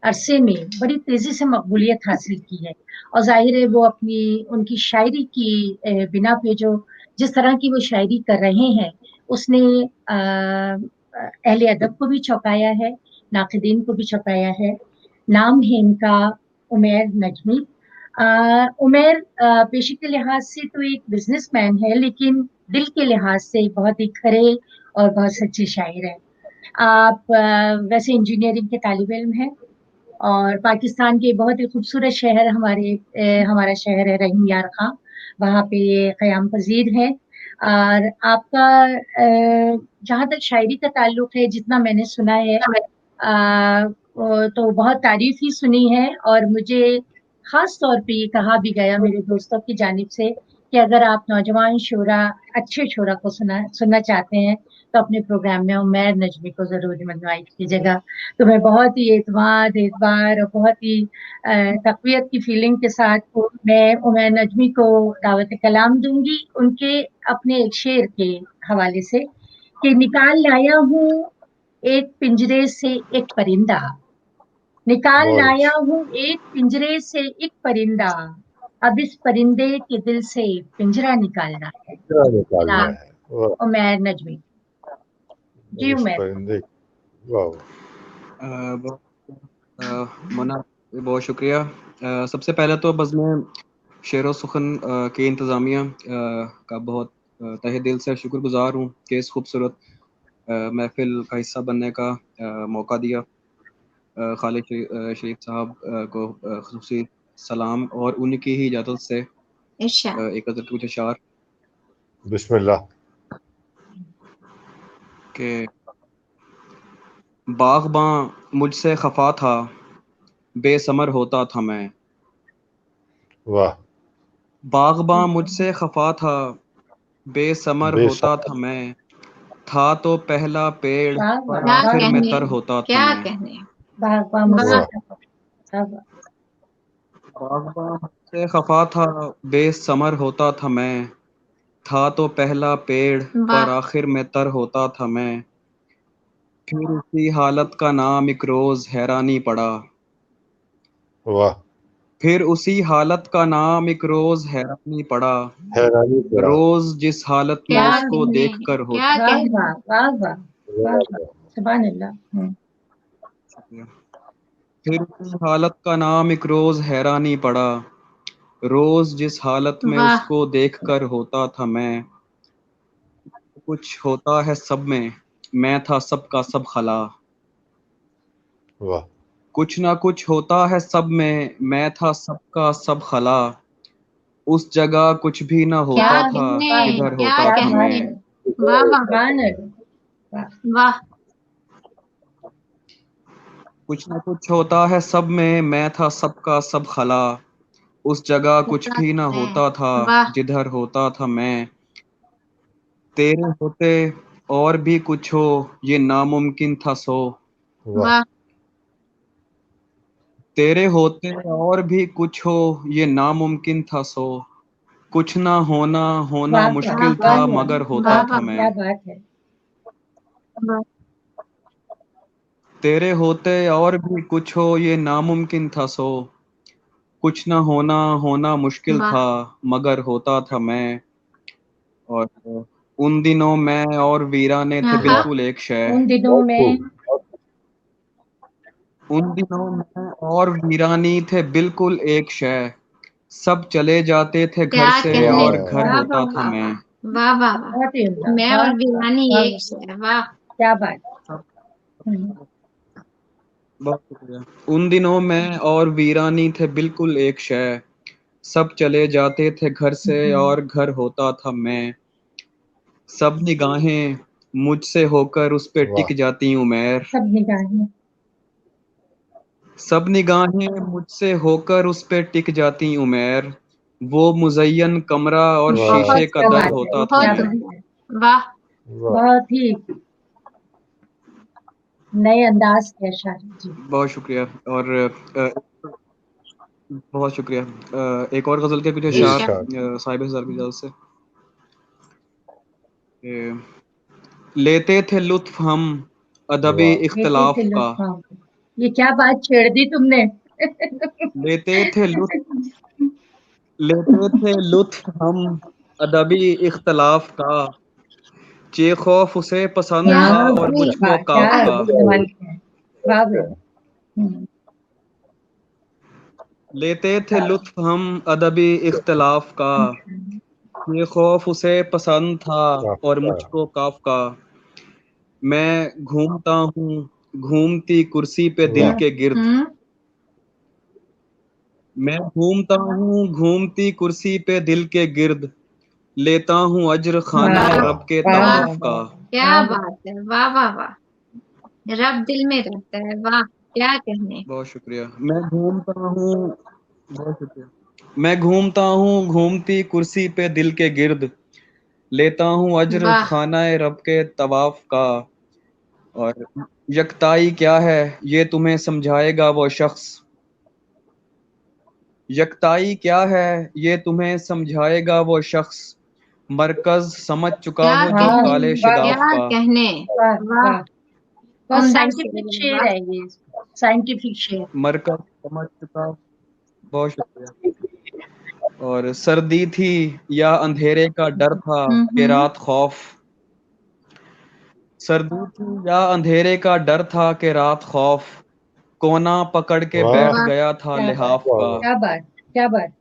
अरसे में बड़ी तेजी से मकबूलियत हासिल की है और जाहिर है वो अपनी उनकी शायरी की बिना पे जो जिस तरह की वो शायरी कर रहे हैं उसने अहले अदब को भी चौंकाया है, नाक़िदीन को भी चौंकाया है। नाम है इनका उमैर नजमी। उमैर पेशे के लिहाज से तो एक बिजनेसमैन है, लेकिन दिल के लिहाज से बहुत ही खरे और बहुत सच्चे शायर हैं। आप वैसे इंजीनियरिंग के तालिब इल्म हैं और पाकिस्तान के बहुत ही खूबसूरत शहर हमारा शहर है रहीम यार खां, वहाँ पे ये क़याम पज़ीर है। और आपका जहाँ तक शायरी का ताल्लुक है, जितना मैंने सुना है तो बहुत तारीफ ही सुनी है और मुझे खास तौर पे ये कहा भी गया मेरे दोस्तों की जानिब से कि अगर आप नौजवान शोरा अच्छे शोरा को सुनना चाहते हैं तो अपने प्रोग्राम में उमैर नजमी को जरूर इनवाइट कीजिएगा। तो मैं बहुत ही एतबार और बहुत ही तक़वियत की फीलिंग के साथ मैं उमैर नजमी को दावत कलाम दूंगी उनके अपने एक शेर के हवाले से कि निकाल लाया हूँ एक पिंजरे से एक परिंदा, निकाल लाया हूँ एक पिंजरे से एक परिंदा, अब इस परिंदे के दिल से पिंजरा निकालना है। उमैर नजमी जी। उमैर मोना बहुत शुक्रिया। सबसे पहले तो बज़्म शेर व सुखन के इंतज़ामिया का बहुत तहे दिल से शुक्रगुजार हूँ कि इस खूबसूरत महफिल का हिस्सा बनने का मौका दिया। खालिद शरीफ साहब को ख़ुसूसी सलाम और उनकी ही इजाज़त से एक हज़रत कुछ अशार बिस्मिल्लाह के बाग़बां मुझसे खफा था बेसमर होता था मैं, वाह। बाग़बां मुझसे खफा था बेसमर होता था मैं, था तो पहला पेड़ पर आखिर में तर होता था मैं। वाह। बाग़बां मुझसे खफा था बेसमर होता था मैं, था तो पहला पेड़ पर आखिर में तर होता था मैं। फिर उसी हालत का नाम एक रोज हैरानी पड़ा, वाह। फिर उसी हालत का नाम एक रोज हैरानी पड़ा, रोज जिस हालत में उसको देख कर होता। फिर उसी हालत का नाम एक रोज हैरानी पड़ा, रोज जिस हालत में उसको देख कर होता था मैं। कुछ होता है सब में, मैं था सबका सब खला। वाह। कुछ ना कुछ होता है सब में, मैं था सबका सब खला। उस जगह कुछ भी ना होता था जिधर होता था मैं। वाह। कुछ ना कुछ होता है सब में, मैं था सबका सब खला। उस जगह कुछ भी ना होता था जिधर होता था मैं। तेरे होते और भी कुछ हो ये नामुमकिन था सो। वाह। तेरे होते और भी कुछ हो ये नामुमकिन था सो। कुछ ना होना मुश्किल था मगर होता था मैं। तेरे होते और भी कुछ हो ये नामुमकिन था सो। कुछ ना होना मुश्किल था मगर होता था मैं। और उन दिनों मैं और वीराने थे बिल्कुल एक शय। उन दिनों में और वीरानी थे बिल्कुल एक शय। सब चले जाते थे घर से और घर होता था मैं। वाह वाह वाह। मैं और वीरानी एक शय। वाह क्या बात। बहुत शुक्रिया। उन दिनों में और वीरानी थे बिल्कुल एक शय। सब चले जाते थे घर से और घर होता था मैं। सब निगाहें मुझसे होकर उस पे टिक जाती उमैर। सब निगाहें मुझसे होकर उस पे टिक जाती उमैर। वो मुज़य्यन कमरा और शीशे का दर होता था मैं। वाह। बहुत ही नए अंदाज के अशार जी। बहुत शुक्रिया। और बहुत शुक्रिया। एक और गजल के कुछ अशार साहिब हजार की इजाजत से। लेते थे लुत्फ हम अदबे इख्तलाफ का। ये क्या बात छेड़ दी तुमने। लेते थे लुत्फ हम अदबी इख्तलाफ का। चे खौफ उसे पसंद था और मुझको काफ का। लेते थे लुत्फ हम अदबी इख्तलाफ का। ये खौफ उसे पसंद था और मुझको काफ का। मैं घूमता हूँ घूमती कुर्सी पे दिल के गिर्द। मैं घूमता हूँ घूमती कुर्सी पे दिल के गिर्द। लेता हूँ अज्र खाना रब के तवाफ का। क्या बात है, वाह वाह वाह, रब दिल में रहता है, वाह क्या कहने। बहुत शुक्रिया। मैं घूमता हूँ, बहुत शुक्रिया। मैं घूमता हूँ घूमती कुर्सी पे दिल के गिर्द। लेता हूँ अज्र खाना रब के तवाफ का। और यकताई क्या है ये तुम्हें समझाएगा वो शख्स। यकताई क्या है ये तुम्हें समझाएगा वो शख्स। मरकज समझ चुका हो जब काले शगाफ का। कहने, साइंटिफिक शेर है ये, साइंटिफिक शेर। मरकज समझ चुका। बहुत शुक्रिया। और सर्दी थी या अंधेरे का डर था कि रात खौफ। सर्दी थी या अंधेरे का डर था कि रात खौफ। कोना पकड़ के बैठ गया था लिहाफ का। क्या बात, क्या बात।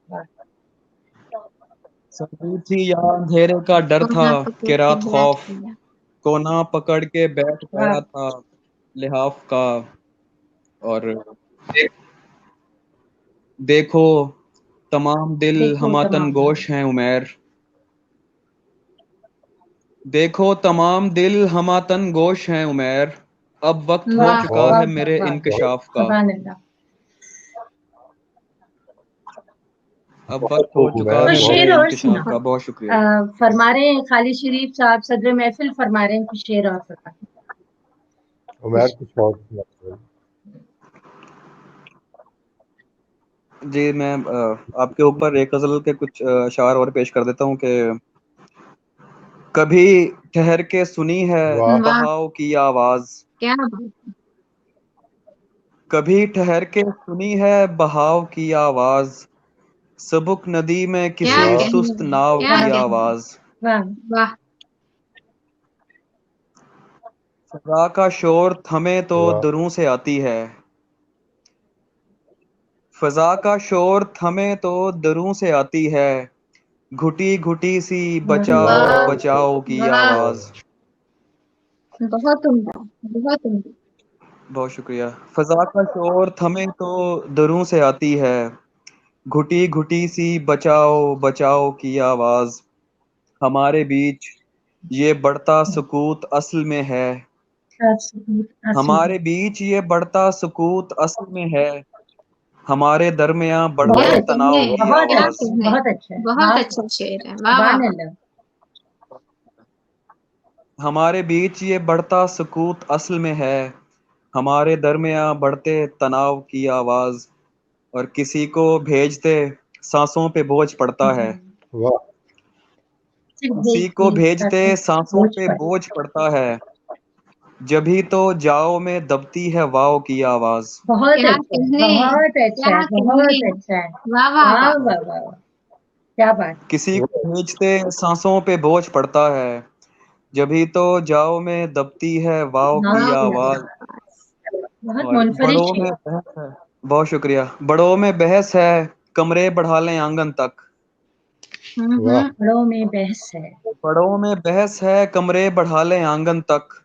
सर्दी थी या अंधेरे का डर था कि रात खौफ। कोना पकड़ के बैठ गया था लिहाफ का। और देखो तमाम दिल हमातन गोश हैं उमैर। देखो तमाम दिल हमातन गोश हैं उमैर। अब वक्त हो चुका है मेरे इंकशाफ का। अब वक्त हो चुका है मेरे इंकशाफ का। बहुत शुक्रिया। फरमा रहे हैं खालिद शरीफ साहब सदर महफिल, फरमा रहे हैं कि शेर और फरमा। उमैर कुछ और जी मैं आपके ऊपर एक गजल के कुछ अशार और पेश कर देता हूँ कि कभी ठहर के सुनी है बहाव की आवाज। क्या कभी ठहर के सुनी है बहाव की आवाज। सबुक नदी में किसी सुस्त नाव की आवाज। फजा का शोर थमे तो दरों से आती है। फजा का शोर थमे तो दरों से आती है। घुटी घुटी सी बचाओ बचाओ की आवाज। बहुत उम्दा, बहुत उम्दा। बहुत शुक्रिया। फजा का शोर थमे तो दरों से आती है। घुटी घुटी सी बचाओ बचाओ की आवाज। हमारे बीच ये बढ़ता सुकूत असल में है। हमारे बीच ये बढ़ता सुकूत असल में है। हमारे दरमियां बढ़ते तनाव की आवाज। बहुत अच्छा, बहुत अच्छा शेर है, वाह वाह। हमारे बीच ये बढ़ता सुकूत असल में है। हमारे दरमियां बढ़ते तनाव की आवाज। और किसी को भेजते सांसों पे बोझ पड़ता है। किसी को भेजते सांसों पे बोझ पड़ता है। जभी तो जाओ में दबती है वाव की आवाज। बहुत अच्छा, बहुत अच्छा, बहुत अच्छा। वाह वाह वाह, क्या बात। किसी को भेजते सांसों पे बोझ पड़ता है। जभी तो जाओ में दबती है वाव की आवाज। बड़ों में बहस है। बहुत शुक्रिया। बड़ों में बहस है कमरे बढ़ा लें आंगन तक। बड़ों में बहस है। बड़ों में बहस है कमरे बढ़ा लें आंगन तक।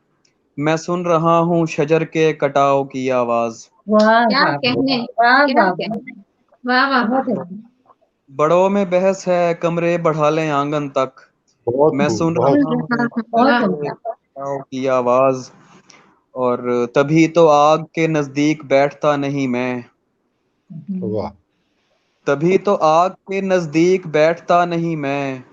मैं सुन रहा हूँ शजर के कटाव की आवाज। क्या कहने, क्या कहने, वाह वाह वाह। बड़ों में बहस है कमरे बढ़ा लें आंगन तक। मैं सुन रहा हूँ कटाव की आवाज। और तभी तो आग के नजदीक बैठता नहीं मैं। तभी तो आग के नजदीक बैठता नहीं मैं।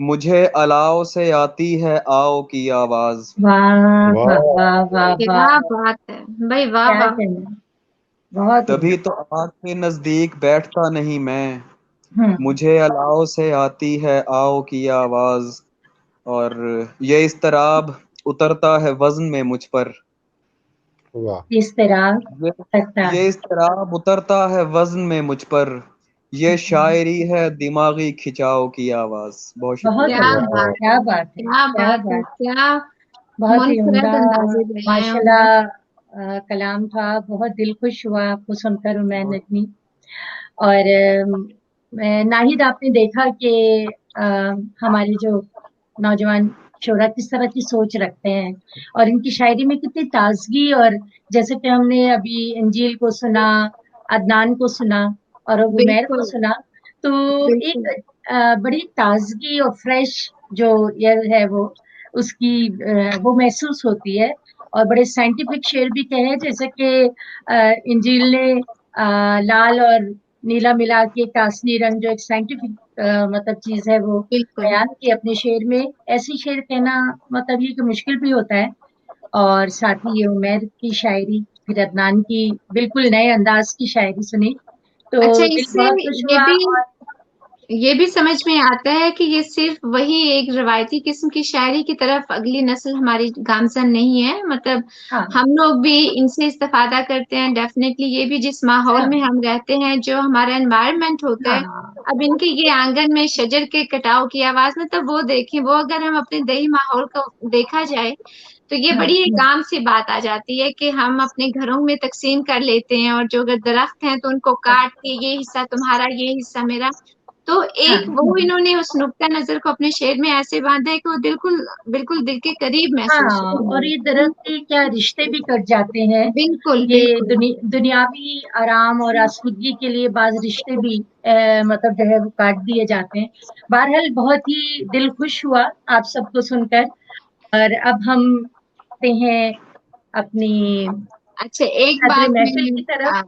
مجھے الاؤ سے آتی ہے آؤ کی آواز. واہ واہ واہ واہ کیا واہ، بات ہے بھائی، واہ کیا واہ. کہنا، بہت تبھی تو آگ کے نزدیک بیٹھتا نہیں میں, ہوں، مجھے الاؤ سے آتی ہے آؤ کی آواز. اور یہ اضطراب اترتا ہے وزن میں مجھ پر, واہ. اس طرح یہ اضطراب اترتا ہے وزن میں مجھ پر, یہ شاعری ہے دماغی کھچاؤ کی آواز. بہت بہت شکریہ. کیا عمدہ، بات کیا ہے، بات ہے، کیا کیا بات ہے، بات، کیا بہت ہی منفرد عمدہ اندازے میں ہیں. ماشاء اللہ کلام تھا. بہت دل خوش ہوا آپ کو سن کر عمیر نجمی. اور ناہید آپ نے دیکھا کہ ہمارے جو نوجوان شعراء کس طرح کی سوچ رکھتے ہیں اور ان کی شاعری میں کتنی تازگی, اور جیسے کہ ہم نے ابھی انجیل کو سنا, عدنان کو سنا اور عمیر کو بالکل سنا, تو ایک بالکل بڑی تازگی اور فریش جو ایئر ہے وہ اس کی وہ محسوس ہوتی ہے. اور بڑے سائنٹیفک شعر بھی کہے, جیسے کہ انجیل نے لال اور نیلا ملا کے ایک آسنی رنگ, جو ایک سائنٹیفک مطلب چیز ہے, وہ بالکل. بیان کی اپنے شعر میں. ایسی شعر کہنا مطلب یہ کہ مشکل بھی ہوتا ہے. اور ساتھ ہی یہ عمیر کی شاعری, پھر عدنان کی بالکل نئے انداز کی شاعری سنی, تو اچھا، دل اس سے بہت خوش ہوا. اور یہ بھی سمجھ میں آتا ہے کہ یہ صرف وہی ایک روایتی قسم کی شاعری کی طرف اگلی نسل ہماری گامزن نہیں ہے. مطلب ہاں ہم لوگ بھی ان سے استفادہ کرتے ہیں ڈیفینیٹلی. یہ بھی جس ماحول ہاں میں ہم رہتے ہیں, جو ہمارا انوائرمنٹ ہوتا ہے, ہاں اب ان کے یہ آنگن میں شجر کے کٹاؤ کی آواز میں, تب وہ دیکھیں, وہ اگر ہم اپنے دیہی ماحول کو دیکھا جائے تو یہ بڑی ایک عام سی بات آ جاتی ہے کہ ہم اپنے گھروں میں تقسیم کر لیتے ہیں, اور جو اگر درخت ہیں تو ان کو کاٹ کے یہ حصہ تمہارا, یہ حصہ میرا. تو ہاں ایک وہ انہوں نے اس نقطہ نظر کو اپنے شعر میں ایسے باندھا ہے کہ وہ بالکل دل کے قریب محسوس ہاں, ہوتا اور ہے. یہ درخت کے کیا رشتے بھی کٹ جاتے ہیں. بالکل یہ بالکل دنیاوی آرام اور آسودگی کے لیے بعض رشتے بھی مطلب جو ہے وہ کاٹ دیے جاتے ہیں. بہرحال بہت ہی دل خوش ہوا آپ سب کو سن کر. اور اب ہم آتے ہیں اپنی اچھا ایک صدر بات محفل کی طرف.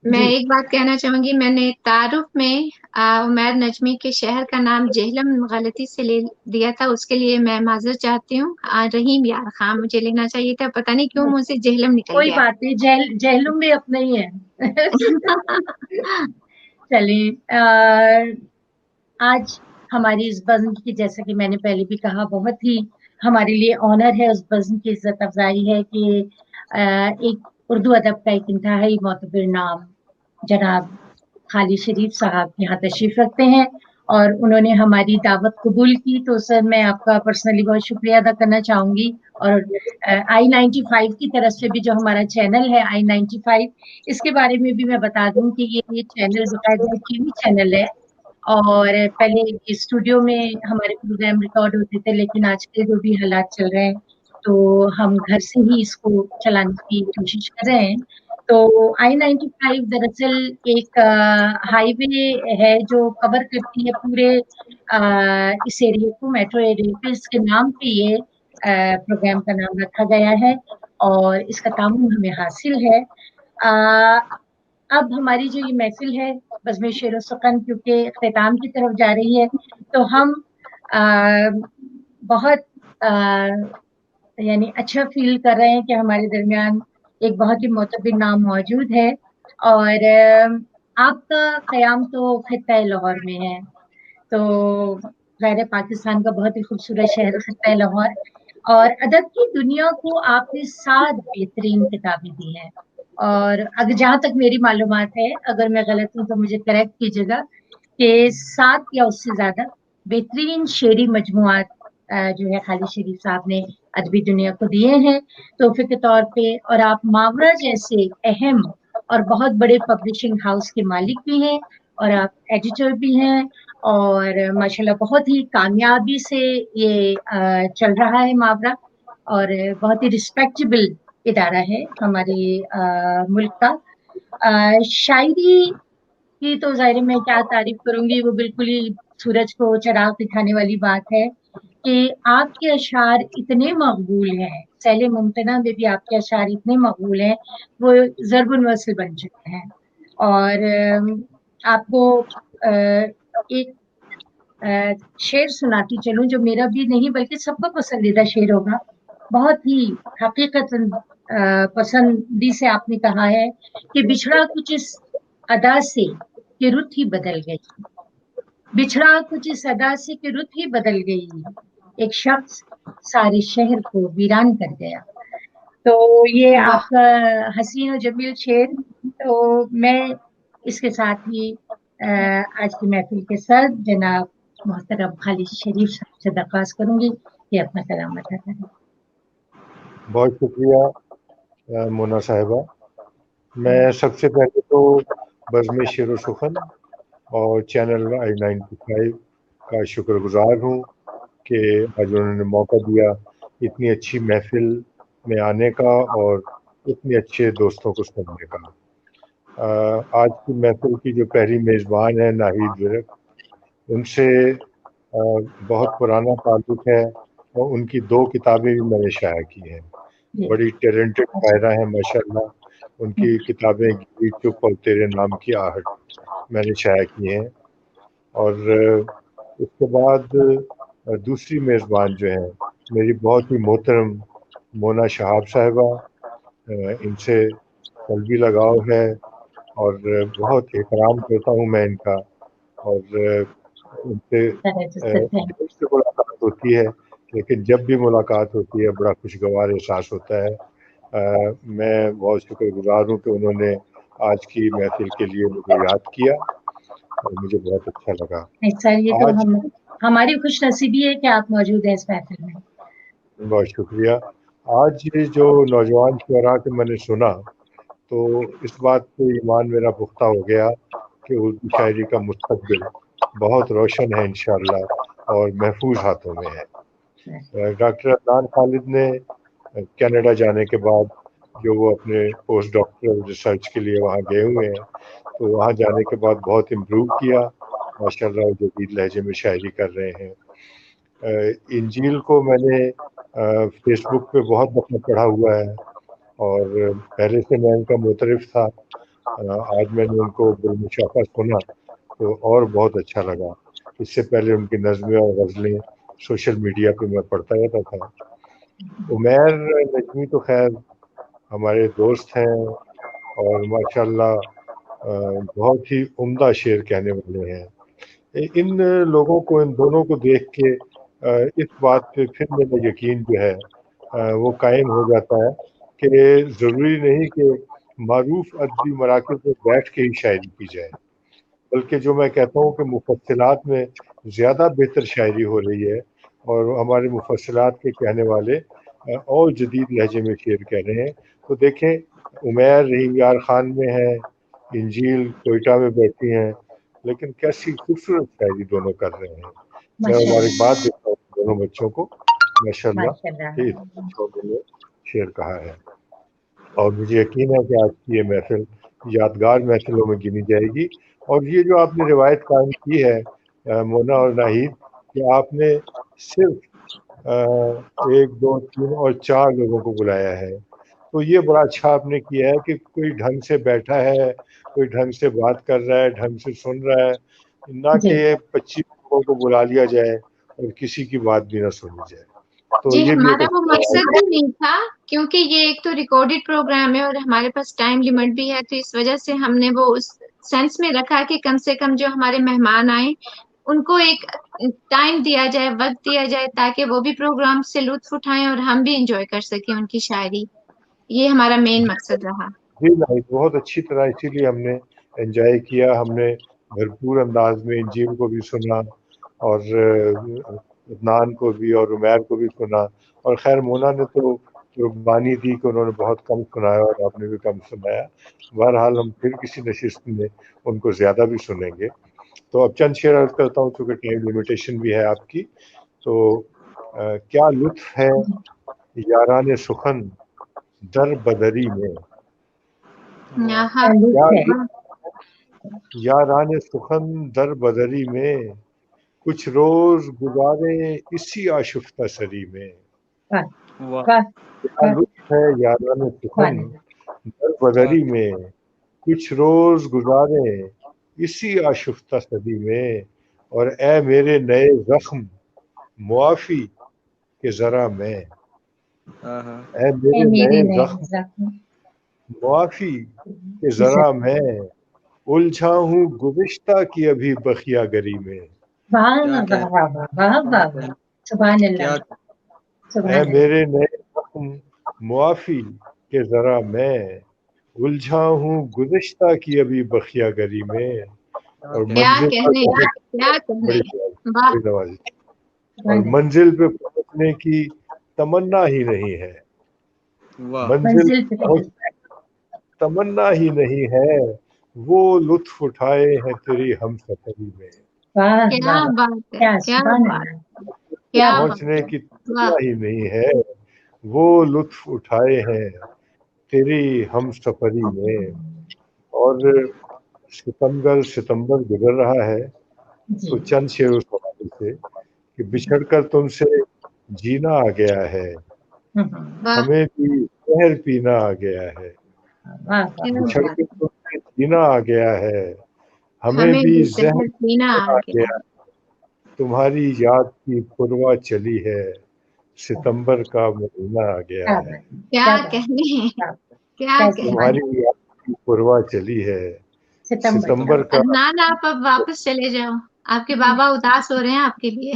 میں جی ایک بات کہنا چاہوں گی. میں نے تعارف میں عمیر نجمی کے شہر کا نام جہلم غلطی سے لے دیا تھا, اس کے لیے میں معذرت چاہتی ہوں. رحیم یار خان مجھے لینا چاہیے تھا, پتہ نہیں کیوں مجھ سے جہلم نکل کوئی گیا. بات نہیں, جہلم بھی اپنا ہی ہے. چلیے, آج ہماری اس بزم کی, جیسا کہ میں نے پہلے بھی کہا, بہت ہی ہمارے لیے آنر ہے اس بزم کی عزت افزائی ہے کہ ایک اردو ادب کا ایک انتہائی معتبر نام جناب خالد شریف صاحب یہاں تشریف رکھتے ہیں, اور انہوں نے ہماری دعوت قبول کی. تو سر میں آپ کا پرسنلی بہت شکریہ ادا کرنا چاہوں گی. اور I-95 کی طرف سے بھی, جو ہمارا چینل ہے I-95, اس کے بارے میں بھی میں بتا دوں کہ یہ چینل باقاعدہ ٹی وی چینل ہے. اور پہلے اسٹوڈیو میں ہمارے پروگرام ریکارڈ ہوتے تھے, لیکن آج کے جو بھی حالات چل رہے ہیں تو ہم گھر سے ہی اس کو چلانے کی کوشش کر رہے ہیں. تو I-95 دراصل ایک ہائی وے ہے جو کور کرتی ہے پورے اس ایریے کو, میٹرو ایریے کو. اس کے نام پہ یہ پروگرام کا نام رکھا گیا ہے, اور اس کا تعاون ہمیں حاصل ہے. اب ہماری جو یہ محفل ہے بزم شعر و سخن کیونکہ اختتام کی طرف جا رہی ہے, تو ہم بہت یعنی اچھا فیل کر رہے ہیں کہ ہمارے درمیان ایک بہت ہی معتبر نام موجود ہے. اور آپ کا قیام تو خطہ لاہور میں ہے, تو غیر پاکستان کا بہت ہی خوبصورت شہر خطہ لاہور, اور ادب کی دنیا کو آپ نے 7 بہترین کتابیں دی ہیں. اور اگر جہاں تک میری معلومات ہے, اگر میں غلط ہوں تو مجھے کریکٹ کیجیے گا, کہ 7 یا اس سے زیادہ بہترین شعری مجموعات جو ہے خالد شریف صاحب نے ادبی دنیا کو دیے ہیں تحفے کے طور پہ. اور آپ ماورا جیسے اہم اور بہت بڑے پبلشنگ ہاؤس کے مالک بھی ہیں, اور آپ ایڈیٹر بھی ہیں, اور ماشاءاللہ بہت ہی کامیابی سے یہ چل رہا ہے ماورا, اور بہت ہی رسپیکٹیبل ادارہ ہے ہمارے ملک کا. شاعری کی تو ظاہر میں کیا تعریف کروں گی, وہ بالکل ہی سورج کو چراغ دکھانے والی بات ہے کہ آپ کے اشعار اتنے مقبول ہیں. سیل ممتنع میں بھی آپ کے اشعار اتنے مقبول ہیں, وہ ضرب الوصل بن چکے ہیں. اور آپ کو ایک शेर सुनाती चलूं जो मेरा भी नहीं बल्कि सबका पसंदीदा शेर होगा। बहुत ही हकीकतन पसंदी से आपने कहा है कि बिछड़ा कुछ इस अदा से कि रुत ही बदल गई, बिछड़ा कुछ इस अदा से कि रुत ही बदल गई, एक शख्स सारे शहर को वीरान कर गया। तो ये वाह। आपका हसीन और जमील शेर, तो मैं इसके साथ ही आज की महफिल के साथ जनाब मोहतरम खालिद शरीफ साहब से दरख्वास्त करूंगी कि अपना कलाम अदा करें। बहुत शुक्रिया मोना साहिबा। मैं सबसे पहले तो बज़्म शेर सुखन और चैनल I95 का शुक्रगुजार हूँ कि आज उन्होंने मौका दिया इतनी अच्छी महफिल में आने का और इतने अच्छे दोस्तों को सुनने का। आज की महफिल की जो पहली मेज़बान है नाहिद विरक, उनसे बहुत पुराना ताल्लुक़ है और उनकी 2 किताबें भी मैंने शाया की हैं। बड़ी टैलेंटेड शायरा हैं माशाल्लाह। उनकी किताबें गिरी चुप और तेरे नाम की आहट मैंने शाया की हैं। और उसके बाद दूसरी मेज़बान जो हैं मेरी बहुत ही मोहतरम मोना शहाब साहिबा, इनसे कल्बी लगाव है और बहुत एहतराम करता हूँ मैं इनका, और उनसे दिल से मुलाकात होती है, लेकिन जब भी मुलाकात होती है बड़ा खुशगवार एहसास होता है। मैं बहुत शुक्रगुजार हूँ कि उन्होंने आज की महफिल के लिए मुझे याद किया और मुझे बहुत अच्छा लगा। सर ये तो आज हमारी खुशनसीबी है कि आप मौजूद हैं इस महफिल में। बहुत शुक्रिया। आज ये जो नौजवान शुअरा के मैंने सुना तो इस बात पे ईमान मेरा पुख्ता हो गया कि उर्दू शायरी का मुस्तकबिल बहुत रोशन है इंशाअल्लाह और महफूज हाथों में है। डॉक्टर अदनान खालिद ने कनाडा जाने के बाद जो वो अपने पोस्ट डॉक्टरल रिसर्च के लिए वहाँ गए हुए हैं, तो वहाँ जाने के बाद बहुत इम्प्रूव किया माशाल्लाह, वो जदीद लहजे में शायरी कर रहे हैं। इंजील को मैंने फेसबुक पे बहुत दफ़ा पढ़ा हुआ है और पहले से मैं उनका मुतरिफ था। आज मैंने उनको बिलमुशाफा सुना तो और बहुत अच्छा लगा। इससे पहले उनकी नज़में और गज़लें सोशल मीडिया पे मैं पढ़ता रहता था। उमैर नजमी तो खैर हमारे दोस्त हैं और माशाल्लाह बहुत ही उम्दा शेर कहने वाले हैं। इन लोगों को, इन दोनों को देख के इस बात पे फिर मेरा यकीन जो है वो कायम हो जाता है कि ज़रूरी नहीं कि मारूफ अदबी मराकिज़ में बैठ के ही शायरी की जाए, बल्कि जो मैं कहता हूँ कि मुफस्सिलात में ज़्यादा बेहतर शायरी हो रही है और हमारे मुफस्सिलात के कहने वाले और जदीद लहजे में शेर कह रहे हैं। तो देखें उमैर रहीम यार खान में है, इंजील कोयटा में बैठी हैं, लेकिन कैसी खूबसूरत शायरी दोनों कर रहे हैं। मैं मुबारकबाद देता हूँ दोनों बच्चों को माशाल्लाह कि इन्होंने शेर कहा है और मुझे यकीन है कि आज की ये महफिल यादगार महफिलों में गिनी जाएगी। और ये जो आपने रिवायत कायम की है मोना और नाहिद कि आपने सिर्फ 1, 2, 3 और 4 लोगों को बुलाया है, तो ये बड़ा अच्छा आपने किया है कि कोई ढंग से बैठा है, कोई ढंग से बात कर रहा है, ढंग से सुन रहा है, ना कि 25 लोगों को बुला लिया जाए और किसी की बात भी ना सुनी जाए। तो जी, ये भी हमारा वो मकसद भी नहीं था, क्योंकि ये एक तो रिकॉर्डेड प्रोग्राम है और हमारे पास टाइम लिमिट भी है, तो इस वजह से हमने वो उस सेंस में रखा कि कम से कम जो हमारे मेहमान आए उनको एक टाइम दिया जाए, वक्त दिया जाए, ताकि वो भी प्रोग्राम से लुत्फ उठाएं और हम भी इंजॉय कर सकें उनकी शायरी। ये हमारा मेन मकसद रहा। जी नहीं, बहुत अच्छी तरह इसीलिए हमने एंजॉय किया। हमने भरपूर अंदाज में इंजील को भी सुना और अदनान को भी और उमैर को भी सुना, और खैर मोना ने तो कुर्बानी दी कि उन्होंने बहुत कम सुनाया और आपने भी कम सुनाया। बहरहाल हम फिर किसी नशिस्त में उनको ज़्यादा भी सुनेंगे। तो अब चंद शेर अर्ज करता हूँ क्योंकि टाइम लिमिटेशन भी है आपकी। तो क्या लुत्फ है यारान सुखन दर बदरी में, यारान सुखन दर बदरी में, कुछ रोज गुजारे इसी आशिफ्ता सरी में। क्या लुत्फ है यारान सुखन दर बदरी में, कुछ रोज गुजारे इसी आशिफ्ता सदी में, اور اے میرے نئے زخم معافی کہ ذرا میں، اے میرے نئے زخم معافی کہ ذرا میں الجھا ہوں گزشتہ کی ابھی بخیا گری میں. سبحان اللہ. اے میرے نئے زخم معافی کہ ذرا میں الجھا ہوں گزشتہ کی ابھی بخیا گری میں. اور منزل پہ پہنچنے کی تمنا ہی نہیں ہے، منزل پہ تمنا ہی نہیں ہے، وہ لطف اٹھائے ہیں تیری ہم سفری میں. پہنچنے کی تمنا ہی نہیں ہے، وہ لطف اٹھائے ہیں تیری ہم سفری میں. اور ستمبر گزر رہا ہے تو چند شعر اس حوالے سے کہ بچھڑ کر تم سے جینا آ گیا ہے، ہمیں بھی زہر پینا آ گیا ہے. بچھڑ کر تم سے جینا آ گیا ہے، ہمیں بھی زہر پینا آ گیا. تمہاری یاد کی پرواہ چلی ہے، ستمبر کا مہینہ آ گیا ہے. تمہاری یاد کی پرواہ چلی ہے، ستمبر کا. آپ اب واپس چلے جاؤ، آپ کے بابا اداس ہو رہے ہیں آپ کے لیے.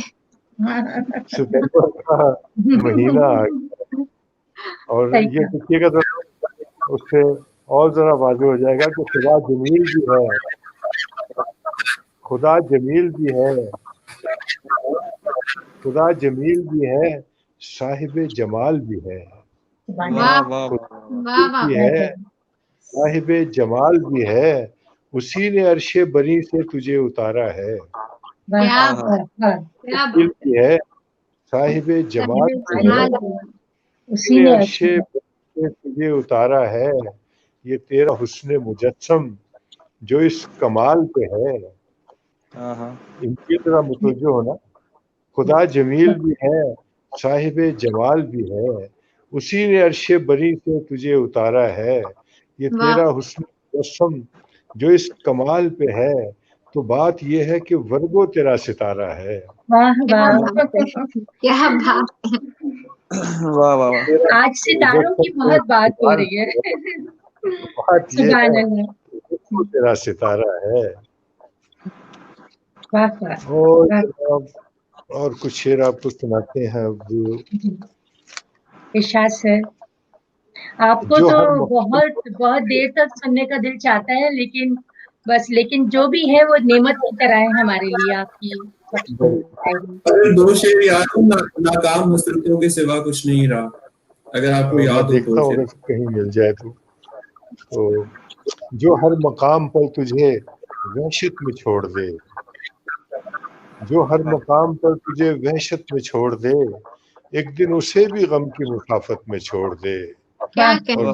ستمبر کا مہینہ آ گیا. اور یہ دیکھیے گا ذرا، اس سے اور ذرا واضح ہو جائے گا کہ خدا جمیل بھی ہے، خدا جمیل بھی ہے، خدا جمیل بھی ہے، صاحب جمال بھی ہے. بھی ہے، صاحب جمال بھی ہے، اسی نے عرش بری سے تجھے اتارا ہے. بھی ہے، صاحب جمال بھی ہے، اسی نے عرش بری سے تجھے اتارا ہے. یہ تیرا حسن مجسم جو اس کمال پہ ہے. ان کی طرح متوجہ ہونا. خدا جمیل بھی ہے، صاحب جمال بھی ہے، اسی نے عرش بری سے تجھے اتارا ہے. یہ تیرا حسن مجسم جو اس کمال پہ ہے. تو بات یہ ہے کہ ورگو تیرا ستارہ ہے. آج ستاروں کی بہت بات ہو رہی ہے. بات یہ ہے ورگو تیرا ستارہ ہے. اور کچھ شعر آپ کو سناتے ہیں. ارشاد سر، آپ کو تو بہت دیر تک سننے کا دل چاہتا ہے، لیکن جو بھی ہے وہ نعمت کی طرح ہے ہمارے لیے. آپ کی دو شعر یاد ہوں، ناکام حسرتوں کے سوا کچھ نہیں رہا، اگر آپ کو یاد ہو. دیکھتا ہوں اگر کہیں مل جائے تو جو ہر مقام پر تجھے وحشت میں چھوڑ دے، جو ہر مقام پر تجھے وحشت میں چھوڑ دے، ایک دن اسے بھی غم کی مسافت میں چھوڑ دے. اور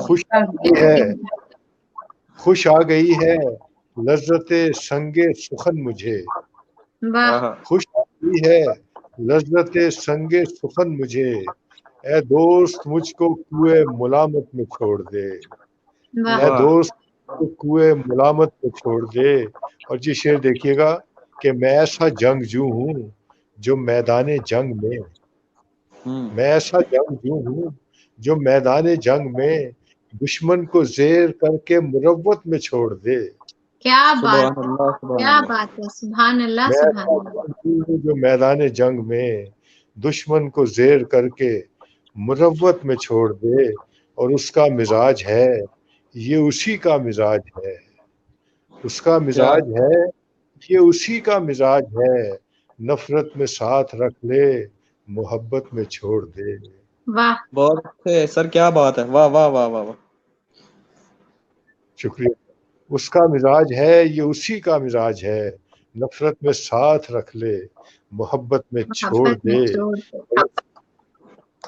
خوش آ گئی ہے لذت سنگ سخن مجھے، خوش آ گئی ہے لذت سنگ سخن مجھے، اے دوست مجھ کو کوئے ملامت میں چھوڑ دے. اے دوست کوئے ملامت میں چھوڑ دے. اور یہ شعر دیکھیے گا کہ میں ایسا جنگجو ہوں جو میدان جنگ میں، میں ایسا جنگجو ہوں جو میدان جنگ میں دشمن کو زیر کر کے مروت میں چھوڑ دے. کیا بات ہے، سبحان اللہ سبحان اللہ. جو میدان جنگ میں دشمن کو زیر کر کے مروت میں چھوڑ دے. اور اس کا مزاج ہے، یہ اسی کا مزاج ہے، اس کا مزاج ہے، یہ اسی کا مزاج ہے، نفرت میں ساتھ رکھ لے محبت میں چھوڑ دے. واہ بہت اچھے سر، کیا بات ہے، واہ واہ واہ واہ. شکریہ. اس کا مزاج ہے، یہ اسی کا مزاج ہے، نفرت میں ساتھ رکھ لے محبت میں چھوڑ دے.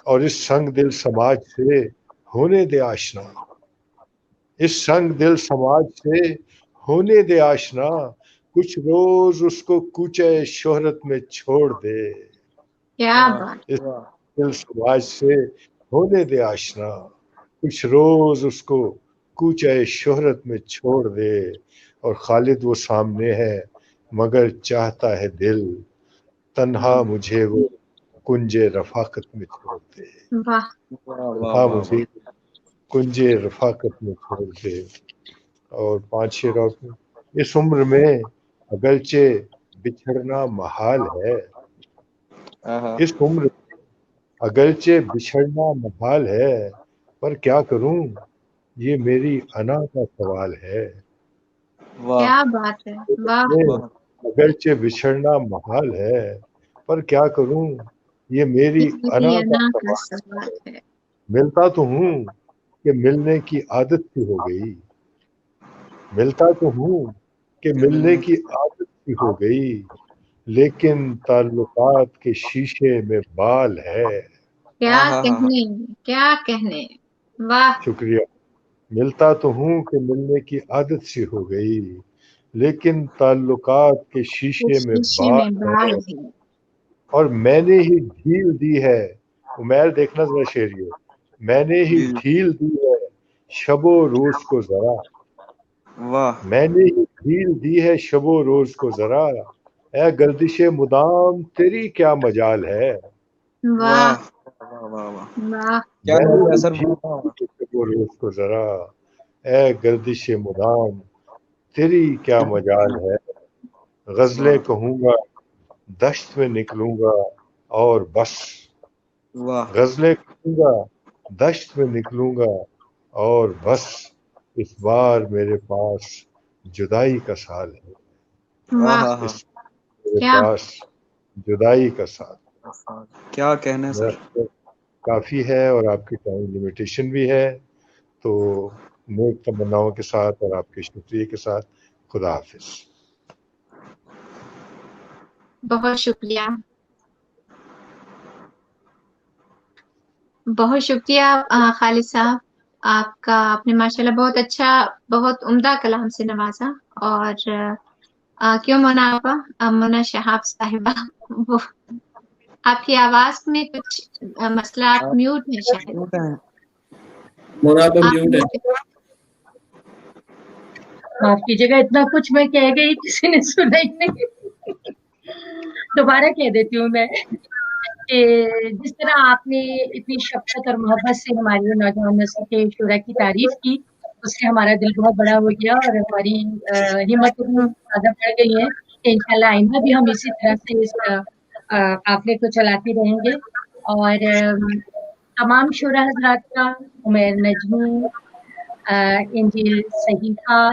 اور اس سنگ دل سماج سے ہونے دے آشنا، اس سنگ دل سماج سے ہونے دے آشنا، کچھ روز اس کو کوچے شہرت میں چھوڑ دے. اس دل سماج سے ہونے دے آشنا، کچھ روز اس کو کوچے شہرت میں چھوڑ دے. اور خالد وہ سامنے ہے मगर चाहता है दिल तन्हा मुझे वो कुंजे रफाकत में छोड़ दे, वाह तन्हा मुझे कुंजे रफाकत में छोड़ दे। और 5 शेर और इस उम्र में अगरचे बिछड़ना महाल है, इस उम्र में अगरचे बिछड़ना महाल है, पर क्या करूं ये मेरी अना का सवाल है। क्या बात है, वाह अगरचे बिछड़ना महाल है, पर क्या करूं ये मेरी अना का का सवाल सवाल है। मिलता तो हूं कि मिलने की आदत सी हो गई, मिलता तो हूं कि मिलने की आदत सी हो गई, लेकिन ताल्लुकात के शीशे में बाल है। क्या कहने, क्या कहने, वाह। शुक्रिया। मिलता तो हूं कि मिलने की आदत सी हो गई, लेकिन ताल्लुकात के शीशे में शीशे बाल में बाल है, है। और मैंने ही ढील दी है। उमैर देखना जरा शेर ये, मैंने ही ढील दी है शबो रोज को जरा, वाह मैंने ही ढील दी है शबो रोज को जरा, ए गर्दिशे मुदाम तेरी क्या मजाल है। वाह वाह वाह वाह, वाह क्या मैंने ही असर ढील दी है शबो रोज को जरा, ए गर्दिशे मुदाम तेरी क्या मजाल है। गजलें कहूंगा दश्त में निकलूंगा और बस, वाह गजलें कहूंगा दश्त में निकलूंगा और बस, इस बार मेरे पास जुदाई का साल है, वाह इस मेरे क्या पास जुदाई का साल। क्या कहने सर। काफ़ी है और आपकी टाइम लिमिटेशन भी है, तो नेक तमन्नाओं के साथ और आपके शुक्रिया के साथ खुदा हाफिज। बहुत शुक्रिया, बहुत शुक्रिया खालिद साहब आपका। आपने माशाल्लाह बहुत अच्छा, बहुत उम्दा कलाम से नवाजा। और क्यों मोना आपा, मोना शहाब साहिबा, वो आपकी आवाज में कुछ मसला, आप म्यूट है शायद, मोना पे आप म्यूट है। म्यूट। माफ कीजिएगा, इतना कुछ मैं कह गई किसी ने सुना ही नहीं। दोबारा कह देती हूँ मैं कि जिस तरह आपने इतनी शफकत और मोहब्बत से हमारी नौजवान नस्ल के शुरा की तारीफ की, उससे हमारा दिल बहुत बड़ा हो गया और हमारी हिम्मत ज़्यादा बढ़ गई है कि इंशाल्लाह आइंदा भी हम इसी तरह से इस काफिले को चलाते रहेंगे। और तमाम शुरा हजरात का, उमैर नजमी, इंजिल सहीफा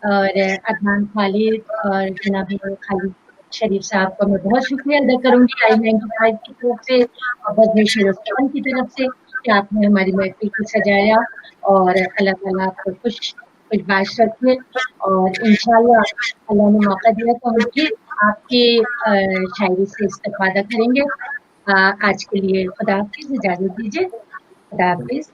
और अदनान खालिद और जनाब खालिद शरीफ साहब का मैं बहुत शुक्रिया अदा करूंगी I-95 की तरफ से और बज़्म शेर सुखन की तरफ से कि आपने हमारी महफिल को सजाया। और अल्लाह ताला आपको खुशबाश रखे और इंशाल्लाह अल्लाह ने मौका दिया तो हम फिर आपके शायरी से इस्तेफादा करेंगे। आज के लिए खुदा हाफिज, इजाजत दीजिए। खुदा हाफिज।